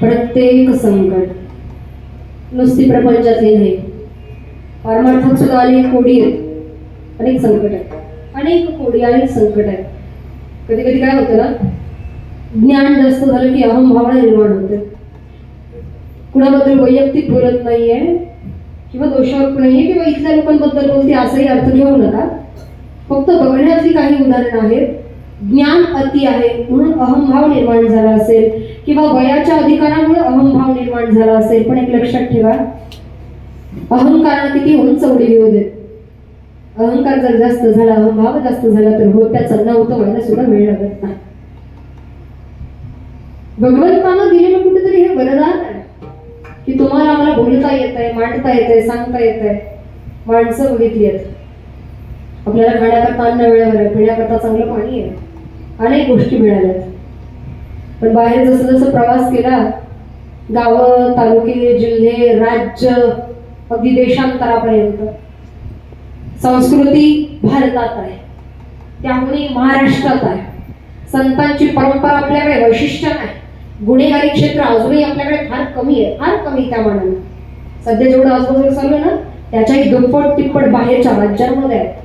प्रत्येक संकट नुसती प्रपंचातली नाही, परमार्थात सुद्धा अनेक कोडी आहेत, अनेक संकट आहेत, अनेक कोडी अनेक संकट आहेत. कधी कधी काय होतं ना, ज्ञान जास्त झालं की अहंभावना निर्माण होते. कुणाबद्दल वैयक्तिक बोलत नाहीये किंवा दोषारोप नाहीये किंवा इथल्या लोकांबद्दल बोलते असंही अर्थ घेऊ नका. फक्त बघण्यातली काही उदाहरणं आहेत. ज्ञान अति आहे म्हणून अहंभाव निर्माण झाला असेल किंवा वयाच्या अधिकारामुळे अहंभाव निर्माण झाला असेल. पण एक लक्षात ठेवा, अहंकाराला किती उंच उडी घेऊ देत. अहंकार जर जास्त झाला, अहंभाव जास्त झाला तर होत त्या चढणं व्हायला सुद्धा वेळ लागत नाही. भगवंतानं दिलेलं कुठेतरी हे वरदान आहे की तुम्हाला आम्हाला बोलता येत आहे, मांडता येत आहे, सांगता येत आहे. माणसं बघितली आहेत, आपल्याला खाण्याकरता अन्न वेळेवर आहे, पिण्याकरता चांगलं पाणी आहे, अनेक गोष्टी मिळाल्यात. पण बाहेर जसं जसं प्रवास केला, गावं, तालुके, जिल्हे, राज्य, अगदी देशांतरापर्यंत संस्कृती भारतात आहे, त्यामुळे महाराष्ट्रात आहे. संतांची परंपरा आपल्याकडे वैशिष्ट्य नाही. गुन्हेगारी क्षेत्र अजूनही आपल्याकडे फार कमी आहे, फार कमी त्या मानाने. सध्या जेवढं आजूबाजूला चालू आहे ना, त्याच्याही दुप्पट तिप्पट बाहेरच्या राज्यांमध्ये आहे.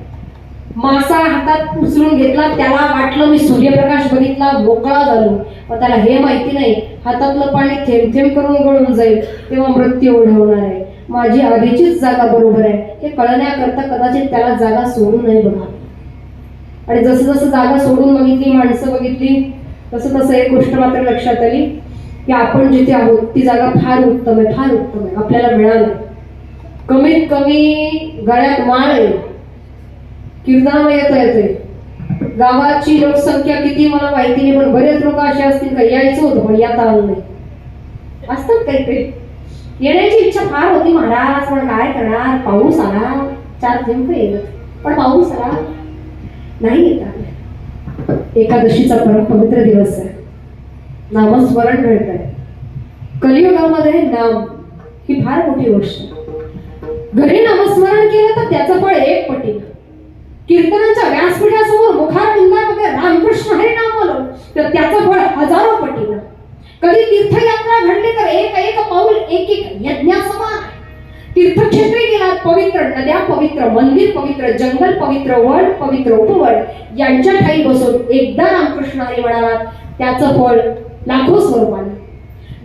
मासा हातात उचलून घेतला, त्याला वाटलं मी सूर्यप्रकाश बघितला, मोकळा झालो. पण त्याला हे माहिती नाही, हातातलं पाणी थेंब थेंब करून गळून जाईल, तेव्हा मृत्यू ओढवणार आहे. माझी आधीचीच जागा बरोबर आहे हे कळण्याकरता कदाचित त्याला जागा सोडू नये बघा. आणि जसं जसं जागा सोडून बघितली, माणसं बघितली, तसं तसं एक गोष्ट मात्र लक्षात आली की आपण जिथे आहोत ती जागा फार उत्तम आहे, फार उत्तम आहे. आपल्याला मिळालं कमीत कमी गळ्यात माळ आहे, कीर्तनाला येता येते. गावाची लोकसंख्या किती मला माहिती नाही, पण बरेच लोक असे असतील का यायचं होतं पण यात आलं नाही. असतात काही येण्याची इच्छा फार होती महाराज, पण काय करणार, पाऊस आला, 4 थेंब येईल, पण पाऊस आला नाही येतात. एकादशीचा परम पवित्र दिवस आहे, नामस्मरण घडत आहे. कलियुगामध्ये नाम ही फार मोठी गोष्ट आहे. घरी नामस्मरण केलं तर त्याचं फळ 1 पटीनं. कीर्तनाच्या व्यासपीठासमोर मुखारविंदामध्ये रामकृष्ण हरी नाम आलं तर त्याचं फळ 1000 पटीनं. कधी तीर्थयात्रा घडली तर एक पाऊल एक यज्ञासमान. तीर्थक्षेत्री गेलात, पवित्र नद्या, पवित्र मंदिर, पवित्र जंगल, पवित्र वड, पवित्र उपवड यांच्या ठाई बसून एकदा रामकृष्ण हरी म्हणालात, त्याचं फळ लाखो स्वरूपाने.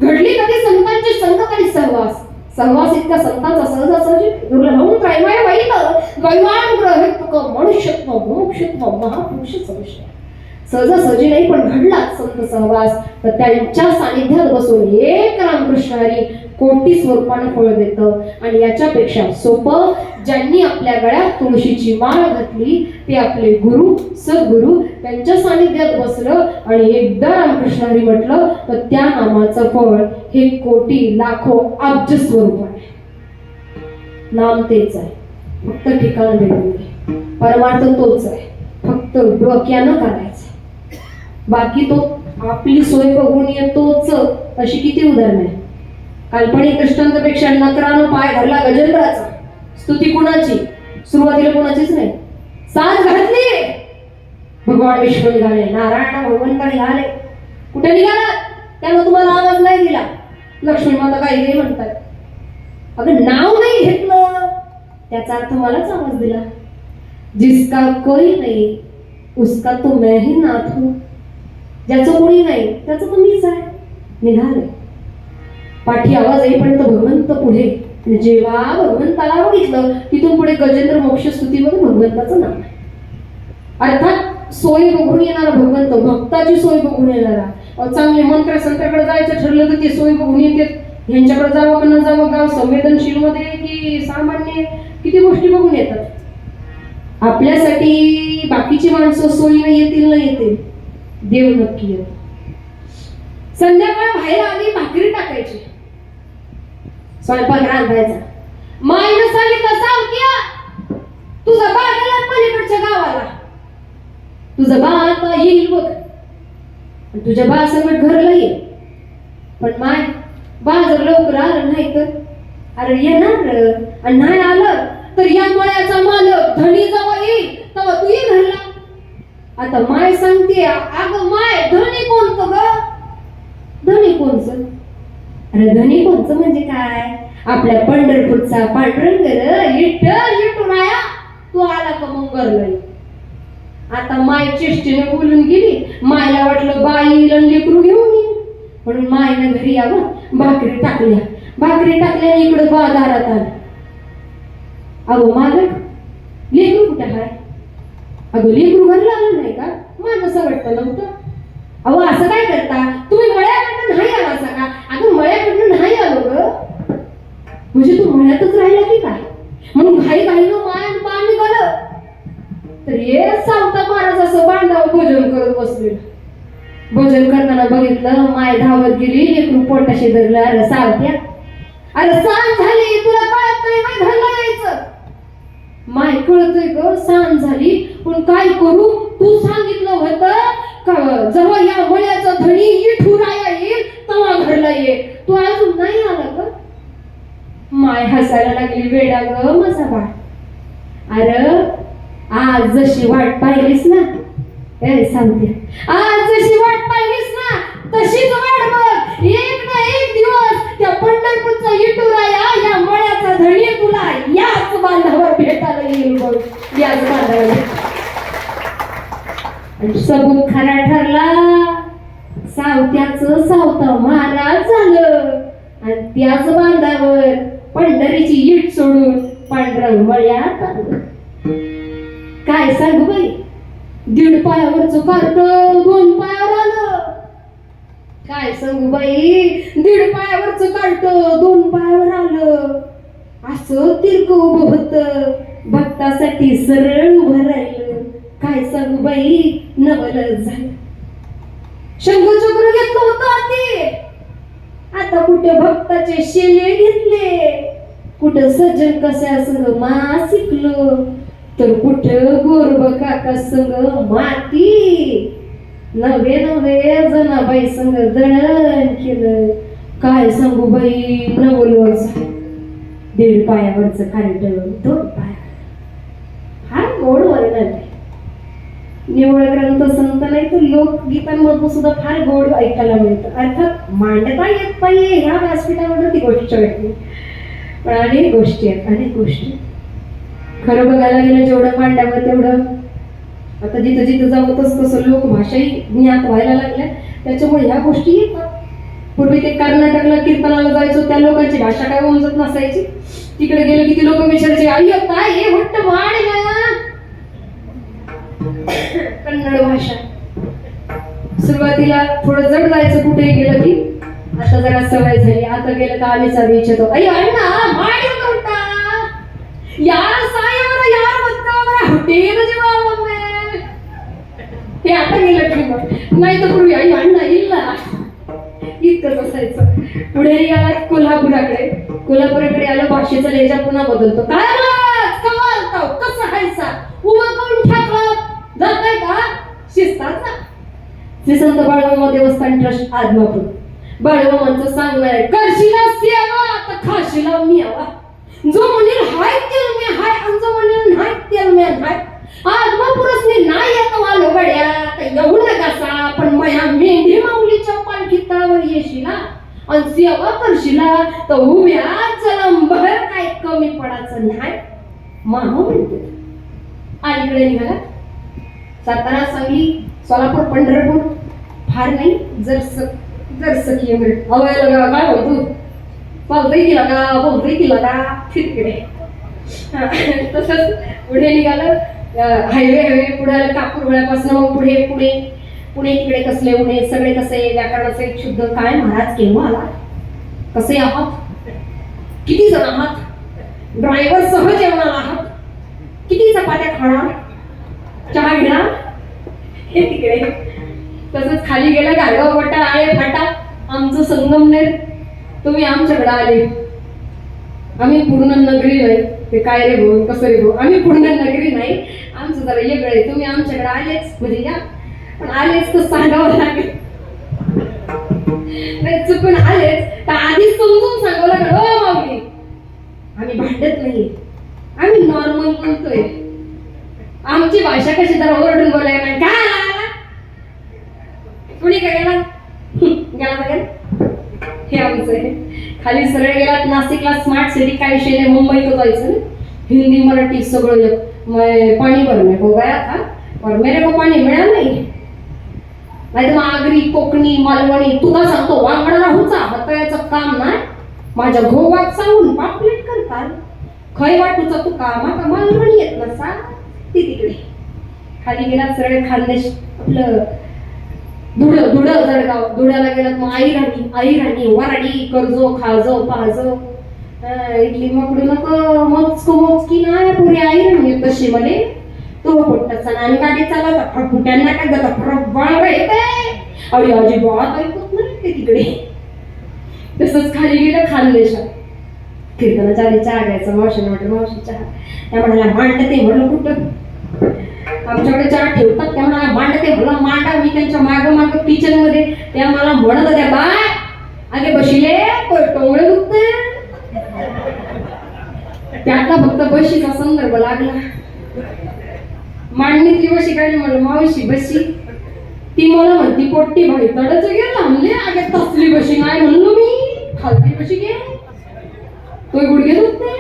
घडली कधी संतांची संगत आणि सहवास. सहवास इतका संतांचा सहजासहजी दुर्लभून त्रैमय वैत द्वैवानुग्रहितक मनुष्यत्व मोक्षत्व महापुरुष सविष्ट. सहजासहजी नाही, पण घडला संत सहवास तर त्यांच्या सानिध्यात बसून एक रामकृष्ण हरी कोटी स्वरूपानं फळ देतं. आणि याच्यापेक्षा सोपं, ज्यांनी आपल्या गळ्यात तुळशीची माळ घातली ते आपले गुरु सद्गुरु त्यांच्या सानिध्यात बसलं आणि एकदा रामकृष्ण हरी म्हटलं तर त्या नामाचं फळ हे कोटी लाखो अब्ज स्वरूप आहे. नाम तेच आहे, फक्त ठिकाण वेगळे. परमार्थ तोच आहे, फक्त डोक्यानं करायचं. बाकी तो आपली सोय बघून येतोच. अशी किती उदाहरण आहे. काल्पनिक दृष्टांतापेक्षा नकरानं पाय धरला गजेंद्राचा. स्तुती कुणाची? सुरुवातीला कुणाचीच नाही. साथ घातली, भगवान विष्णू निघाले, नारायण भगवंत निघाले. कुठे निघाला? त्यानं तुम्हाला आवाज नाही दिला. लक्ष्मी माता काही नाही म्हणतात. अगं नाव नाही घेतलं त्याचा अर्थ मलाच आवाज दिला. जिसका कोई नाही उसका तो मैं ही नाथ हूं. ज्याचं कोणी नाही त्याचं तो मीच आहे. निघाले. पाठी आवाज येईपर्यंत भगवंत पुढे. जेव्हा भगवंताला बघितलं तिथून पुढे गजेंद्र मोक्ष स्तुतीमध्ये भगवंताचं नाव. अर्थात सोय बघून येणारा भगवंत, भक्ताची सोय बघून येणारा. चांगले मंत्र संतांकडे जायचं ठरलं तर ते सोय बघून येते. ह्यांच्याकडे जावं का न जावं, गाव संवेदनशील मध्ये की सामान्य, किती गोष्टी बघून येतात. आपल्यासाठी बाकीची माणसं सोयीने येतील न येतील, देव नक्की येतो. संध्याकाळ बाहेर आली, भाकरी टाकायची, स्वयंपाक रांधायचा. माईनं सांगितलं सावकिया तुझा बा गेला पलीकडच्या गावाला, तुझा बा आता येईल बघ, तुझ्या बा सगळं घरला ये. पण माय बा जर लवकर आलं नाही तर, अरे येणार आणि नाही आलं तर या मळ्याचा मालक धनी जेव्हा येईल तेव्हा तू ये घरला. आता माय सांगते, अगं माय धनी कोणतं ग? अरे धनी कोणचं म्हणजे काय? आपल्या पंढरपूरचा पांडुरंग ग, विठ्ठल विठुराया. तू आला का मग गरलंय. आता माय चेष्टीने बोलून गेली. मायला वाटलं बाईला लेकरू घेऊन येईल म्हणून मायनं घरी यावं. भाकरी टाकल्या इकडे बाजारात आलं. अगो मालक, लेकरू कुठे हाय? अगो लेकरू घरला आलं नाही का? माझं असं वाटतं नव्हतं. अहो असं काय करता तुम्ही? मळ्याकडनं नाही आला असा का? अगं मळ्याकडनं नाही आलो ग. म्हणजे तू मळ्यातच राहिला की काय? म्हणून घाईनं माय पाणी निघालं. तर ये सावता महाराज असं बांधावं भोजन करत बसले. भोजन करताना बघितलं माय धावत गेली. लेकरू पोटाशी धरलं. अरे सावत्या, अरे सांज झाली, तुला कळत नाही काय घरला यायचं? माय कळतोय ग सांज झाली, पण काय करू? तू सांगितलं होतं का जेव्हा या मळ्याचा धणी विठुराया येईल तेव्हा घरला ये. तू अजून नाही आला ग. माय हसायला लागली. वेडा ग माझा बाळ. अरे आज जशी वाट पाहिलीस ना, ए सांगते, आज जशी वाट पाहिलीस ना तशीच वाट बघ. एक ना एक दिवस त्या पंढरपूरचा विठुराया या मळ्याचा धणी तुला याच बांधावर भेटायला येईल बघ. याच बांधावर. सबूत खरा ठरला. सावत्याचं सावता महाराज झालं आणि त्याच बांधावर पंढरीची इट सोडून पांढरंग मळ्यात आलं. काय सांगू बाई, 1.5 पायावरचं कार्ट 2 पायावर आलं. काय सांगू बाई, 1.5 पायावरचं कार्ट 2 पायावर आलं. असं तिरक उभं होतं. भक्तासाठी सरळ उभं राहिलं. काय सांगू बाई, नवलच झालं. शंखचक्र घेतलं होतं आधी, आता कुठे भक्ताचे शेले घेतले, कुठं सज्जन कशा संग मा शिकलो, तर कुठं गोरबा काका संग माती. नवे जनाबाई संग दळण केलं. काय सांगू बाई, नवलच झालं. 1.5 पायावरचं कार्ट 2 पायावर. फार गोड वर्णन आहे. निवळ ग्रंथ संत नाही तर लोकगीतांमधून सुद्धा फार गोड ऐकायला मिळतं. अर्थात मांडता येत पाहिजे ह्या व्यासपीठावर ती गोष्ट वाटली. पण अनेक गोष्टी आहेत. खरं बघायला गेलं जेवढं मांडावं तेवढं. आता जिथं जाऊ तसं लोकभाषाही ज्ञात व्हायला लागल्या. त्याच्यामुळे ह्या गोष्टी येतात. पूर्वी ते कर्नाटकला कीर्तनाला जायचो, त्या लोकांची भाषा काय उमजत नसायची. तिकडे गेले की ती लोक विचारायचे, अय्यो काय हे म्हटत माड कन्नड भाषा. सुरुवातीला थोडं जड जायचं कुठे गेलं की. आता जरा सवय झाली. आता गेलं का आम्ही चालू इच्छितो, अय्यो अण्णा माड म्हणता यार सायवर यार बदकावर होटेल जेव्हा मम्मी. हे आता गेलं की मग. नाही तर पूर्वी अय्यो अण्णा इल्ला इतकंच असायचं. पुढे आलात कोल्हापुराकडे आलं. भाषेचा लेजा पुन्हा बदलतो. काय कसं हायसा उभा करून ठाकलं जाताय का शिस्ताचा. श्री संत बाळूमामा देवस्थान ट्रस्ट आदमापूर. बाळूमामांचं सांगणं आहे, करशीला सेवा तर खाशीला मियावा. जो म्हणेल हाय तेल मी हाय आणि जो म्हणेल नाही तेल मी हाय. आदमापूरसने नाही येत वालो गड्या तर येऊ नका. पण माया मेंढी माऊलीच्या पालखीतावर येशीला आणि सेवा करशीला तर उभ्या चलंबर काय कमी पडायचं नाही. मामा म्हणते. अलीकडे निघाला. सातारा, सांगली, सोलापूर, पंढरपूर फार नाही. जर सखी अवयला काय म्हणतो बोलतोय केला का तिकडे. तसंच पुढे निघालं. हायवे पुढे आलं. कापूरगळ्यापासून मग पुणे तिकडे कसले उणे सगळे कसे व्याकरणाचे शुद्ध. काय महाराज केव्हा आला, कसे आहात, किती जण आहात, ड्रायव्हर सह जेवणाला आहात, किती चपात्या खाणार, चहा घेणार, हे तिकडे. तसंच खाली गेलं. गाडगाव पट्टा आहे फाटा आमचं संगमनेर. तुम्ही आमच्याकडे आले. आम्ही पूर्ण नगरी नाही. ते काय रे भाऊ कसं रे भाऊ, आम्ही पूर्ण नगरी नाही. आमचं जरा वेगळं आहे. तुम्ही आमच्याकडे आलेच म्हणजे या, पण आलेच तर सांगावं लागेल. नाही चुकून आलेच तर आधी समजून सांगावं लागेल. हो माऊली आम्ही भांडत नाहीये, आम्ही नॉर्मल बोलतोय. आमची भाषा कशी जरा ओरडून बोलायला नाही. काय कुणी काय गेला गेला हे आमचं आहे. खाली सरळ गेलात नाशिकला स्मार्ट सिटी काय विषय नाही, मुंबईत जायचं ना. हिंदी मराठी सगळं एक. मैं पानी भरने को गया था और मेरे को पानी मिळालं नाही. नाही तर मग आगरी कोकणी मालवणी तुला सांगतो वांगडा राहूचा हाताचं काम नाही. माझ्या घोवात सांगून पापलेट करतात. खय वाटूचा तू कामा मालवणी येत नसा ती तिकडे. खाली गेला सरळ खानदेश आपलं धुळ जळगाव. धुळ्याला गेलात मग आई राणी वराडी कर्जो खाजो पाजो इडली मकडू नको मोजकी नाही पुरी आई राणी तशी मले तो पोट्टाचा आणि गाडी चालवता फुट्यांना काय जाता प्रबळ येते अरे अजिबात ऐकत नाही ते तिकडे. तसंच खाली गेलं खानदेशात कीर्तनाच्या आधी चहा घ्यायचा. मावशीने म्हटलं मावशी चहा. त्या म्हणाला मांडते म्हणलं कुठं आमच्याकडे चहा ठेवतात. त्या म्हणाला मांडते म्हणलं मांडा. मी त्यांच्या माग किचन मध्ये त्या मला म्हणत होत्या बाय अगे बशिले टोंगळे दुखते. त्यातला फक्त बशीचा संदर्भ लागला. मांडणीतली बशी काढली म्हणलं मावशी बशी. ती मला म्हणती पोट्टी भाई तडच गेला म्हणले अगे तसली बशी नाही म्हणलो मी खालती बशी घे तो गुडघे दुखते.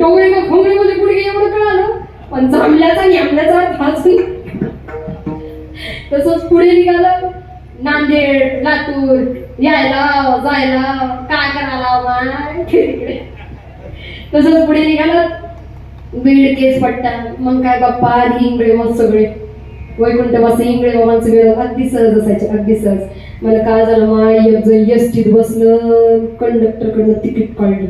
टोंगळे का खोंगळे मध्ये गुडघे एवढं कळालं पण जांभल्याचा आणि आंब्याचा फासून. तसंच पुढे निघालं नांदेड लातूर यायला जायला काय करायला तिकडे. तसंच पुढे निघालं बीड केस पट्टा. मग काय बाप्पा इंगळे मग सगळे वैकुंठवासी इंगळे बाबांचं वेळ अगदी सहज असायचे अगदी सहज. मला काय झालं माय एक जण एसटीत बसलं कंडक्टरकडनं तिकीट काढलं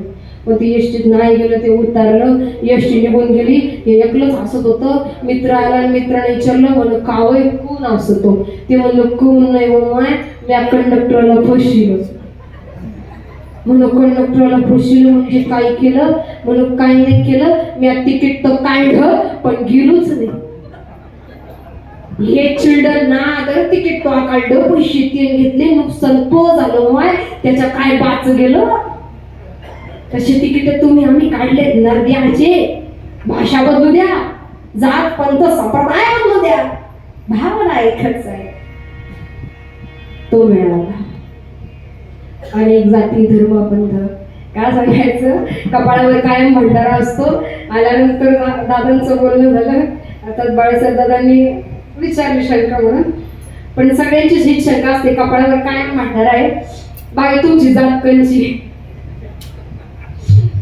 पण ते एसटीत नाही गेलं ते उतारलं. एसटी निघून गेली. हे एकलंच हसत होतं. मित्र आला आणि मित्राने विचारलं म्हणलं कावय कोण हसतो. ते म्हणलं कोण नाही माय मी कंडक्टरला फसलो. म्हणून कंडक्टरला फसलो म्हणजे काय केलं म्हणून काय नाही केलं मी तिकीट तर काढलं पण गेलोच नाही. हे चिल्ड्रन ना तर तिकीट तो काढलं पैसे ते घेतले नुकसान तो झालं माय त्याच्या काय बाच गेलं. तसे तिकीट तुम्ही आम्ही काढलेत नरद्याचे. भाषा बदलू द्या जात पंथ संप्रदाय बदलू द्या भावना एकच आहे. तो मिळाला. अनेक जाती धर्म पंथ काय सांगायचं कपाळावर कायम भंडारा असतो. आल्यानंतर दादांचं बोलणं झालं. आता बाळासाहेब दादांनी विचारली शंका म्हणून पण सगळ्यांचीच हीच शंका असते कपाळावर कायम भंडारा आहे. बाई तुमची जात कंची.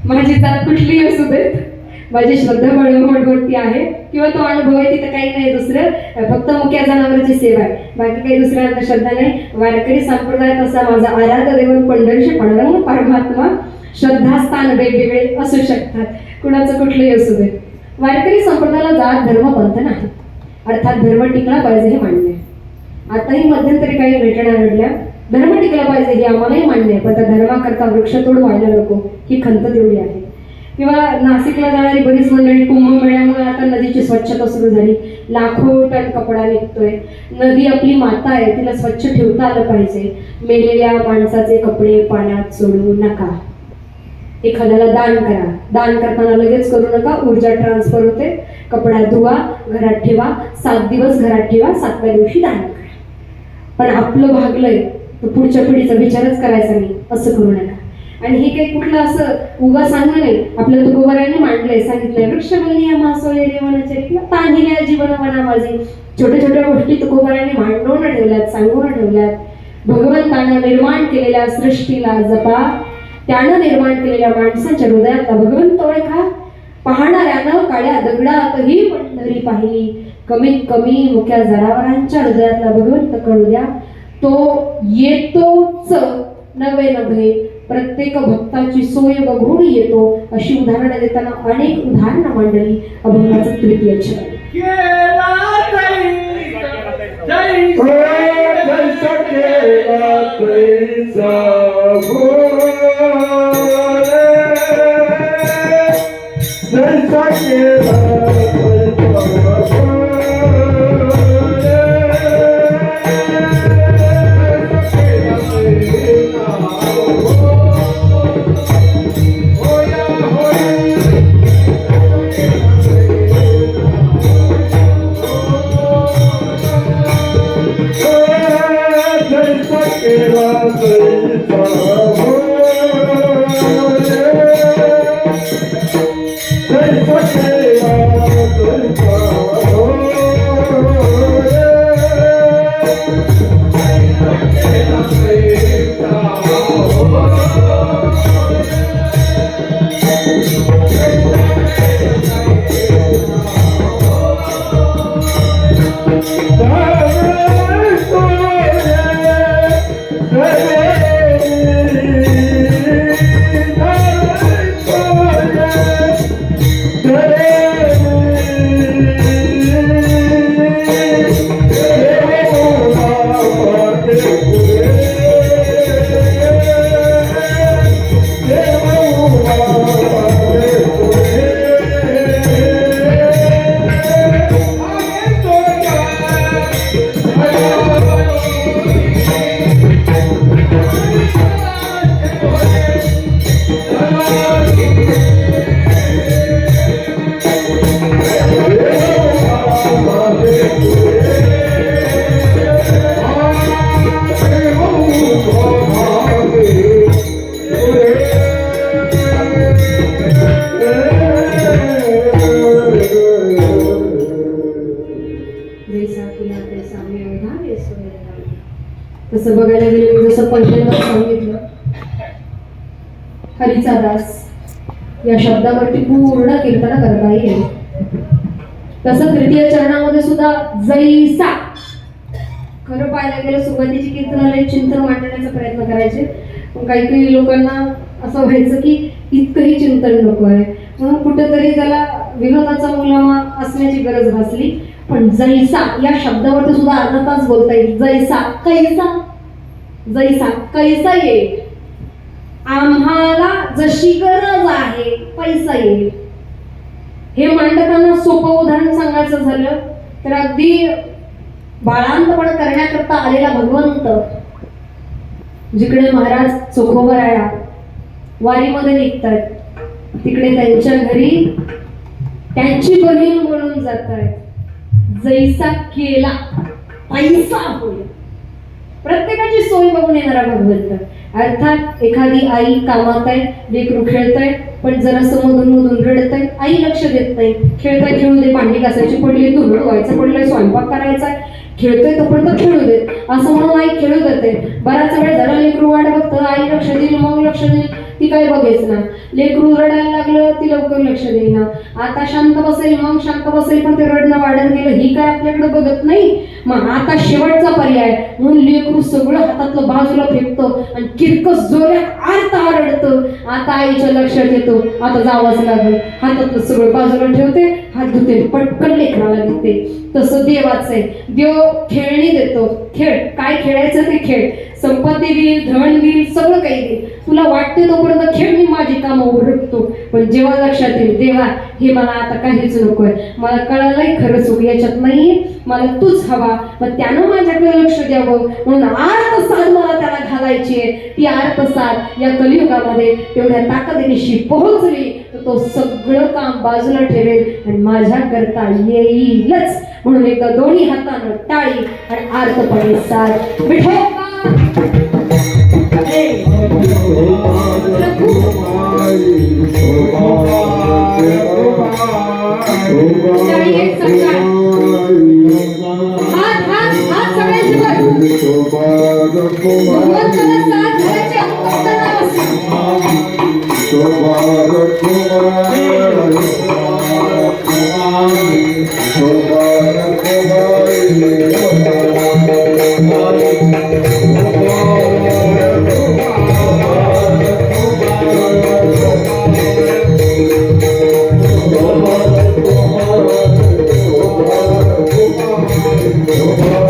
माझी जात कुठलीही असू देत माझी श्रद्धा बळवटी आहे किंवा तो अनुभव आहे तिथं काही नाही दुसरं फक्त मुक्या जनावरांची सेवा आहे बाकी काही दुसऱ्या अंधश्रद्धा नाही. वारकरी संप्रदायात असा माझा आराध्य देव पंढरीशी पांडुरंग परमात्मा श्रद्धास्थान वेगवेगळे असू शकतात कुणाचं कुठलंही असू दे. वारकरी संप्रदायाला जात धर्म पंथ नाही अर्थात धर्म टिकला पाहिजे हे मान्य आहे. आताही मध्यंतरी काही घटना घडल्या धर्म टिकला पाहिजे हे आम्हालाही मान्य आहे पण त्या धर्माकरता वृक्षतोड व्हायला नको ही खंत तेवढी आहे. किंवा नाशिकला जाणारी बरीच मंडळी कुंभमेळ्यामुळे आता नदीची स्वच्छता सुरू झाली. लाखो टन कपडा निघतोय. नदी आपली माता आहे तिला स्वच्छ ठेवता आलं पाहिजे. मेलेल्या माणसाचे कपडे पाण्यात सोडू नका. एखाद्याला दान करा. दान करताना लगेच करू नका ऊर्जा ट्रान्सफर होते. कपडा धुवा घरात ठेवा 7 दिवस घरात ठेवा 7व्या दिवशी दान करा. पण आपलं भागलंय तर पुढच्या पिढीचा विचारच करायचा नाही असं करू नका. आणि हे काही कुठलं असं उगा सांगणं नाही. आपल्या तुकोबारायांनी मांडलंय सांगितलंय वृक्षबंदी मासोळे रेवनाचे तांहिल्या जीवन मना माझे. छोट्या छोट्या गोष्टी तुकोबारायांनी मांडवून ठेवल्यात सांगून ठेवल्यात. भगवंतानं निर्माण केलेल्या सृष्टीला जपा. त्यानं निर्माण केलेल्या माणसाच्या हृदयातला भगवंत ओळखा. पाहणाऱ्यानं काळ्या दगडातही पंढरी पाहिली. कमीत कमी मुक्या जनावरांच्या हृदयातला भगवंत कळू द्या. तो येतोच नवे नव्हे प्रत्येक भक्ताची सोय बघून येतो. अशी उदाहरणं देताना अनेक उदाहरणं मांडली अभंगाचं तृतीय चरण. Jai Sakela तसं बघायला गेलं मी जसं पहिल्यांदा सांगितलं, हरीचा दास या शब्दावरती पूर्ण कीर्तन करता येईल. तसं तृतीय चरणामध्ये सुद्धा जैसा, खरं पाहायला गेलं सुरुवातीची कीर्तनाला एक चिंतन मांडण्याचा प्रयत्न करायचे, पण काही काही लोकांना असं व्हायचं की इतकंही चिंतन नको आहे, म्हणून कुठेतरी त्याला विनोदाचा मुलामा असण्याची गरज भासली. पण जैसा या शब्दावरती सुद्धा अर्धा तास बोलता येईल. जैसा कैसा, जैसा कैसा येईल, आम्हाला जशी गरज आहे पैसा येईल. हे मांडताना सोपं उदाहरण सांगायचं झालं तर अगदी बाळांतपण करण्याकरता आलेला भगवंत, जिकडे महाराज चोखोबराया वारीमध्ये निघतात, तिकडे त्यांच्या घरी त्यांची बहीण म्हणून जात आहेत. जैसा केला पैसा होईल. प्रत्येकाची सोय बघून येणारा भगवंत. अर्थात एखादी आई कामात आहे, लेकरू खेळतंय, पण जरा मधून मधून रडतंय, आई लक्ष देत नाही. खेळताय खेळू दे, भांडी घासायची पडली, धुणं धुवायचं पडलंय, स्वयंपाक करायचा आहे, खेळतोय तोपर्यंत खेळू देत असं म्हणून आई खेळू देते. बराच वेळ जरा लेकरू वाट बघतं, आई लक्ष देईल मग लक्ष देईल, ती काय बघेच ना. लेकरू रडायला लागलं ती लवकर लक्ष देईना. आता शांत बसेल मग शांत बसेल, पण ते रडणं वाढत गेलं, ही काय आपल्याकडे बघत नाही. मग आता शेवटचा पर्याय म्हणून लेकरू सगळं हातातलं बाजूला फेकतो आणि किरकस जोरात आरता रडतं. आता आईच्या लक्षात येतो आता जावंच लागेल, हातातलं सगळं बाजूला ठेवते, हात धुते, पटकन लेकराला घेते. तसं देवाचं आहे. देव खेळणी देतो, खेळ, काय खेळायचं ते खेळ, संपत्ती देईल, धन देईल, सगळं काही देईल. तुला वाटते तोपर्यंत खेळ, मी माझी कामं उरकतो. पण जेव्हा लक्षात येईल देवा हे मला आता काहीच नकोय, मला कळालंय खरं सुख याच्यात नाहीये, मला तूच हवा, मग त्यानं माझ्याकडे लक्ष द्यावं, म्हणून आर्त साध मला त्याला घालायची आहे. ती आर्त साध या कलियुगामध्ये तेवढ्या ताकदीनिशी पोहोचली तर तो सगळं काम बाजूला ठेवेल आणि माझ्या करता येईलच. म्हणून एकदा दोन्ही हातानं टाळी आणि आर्तपणे साध विठोबा. Oh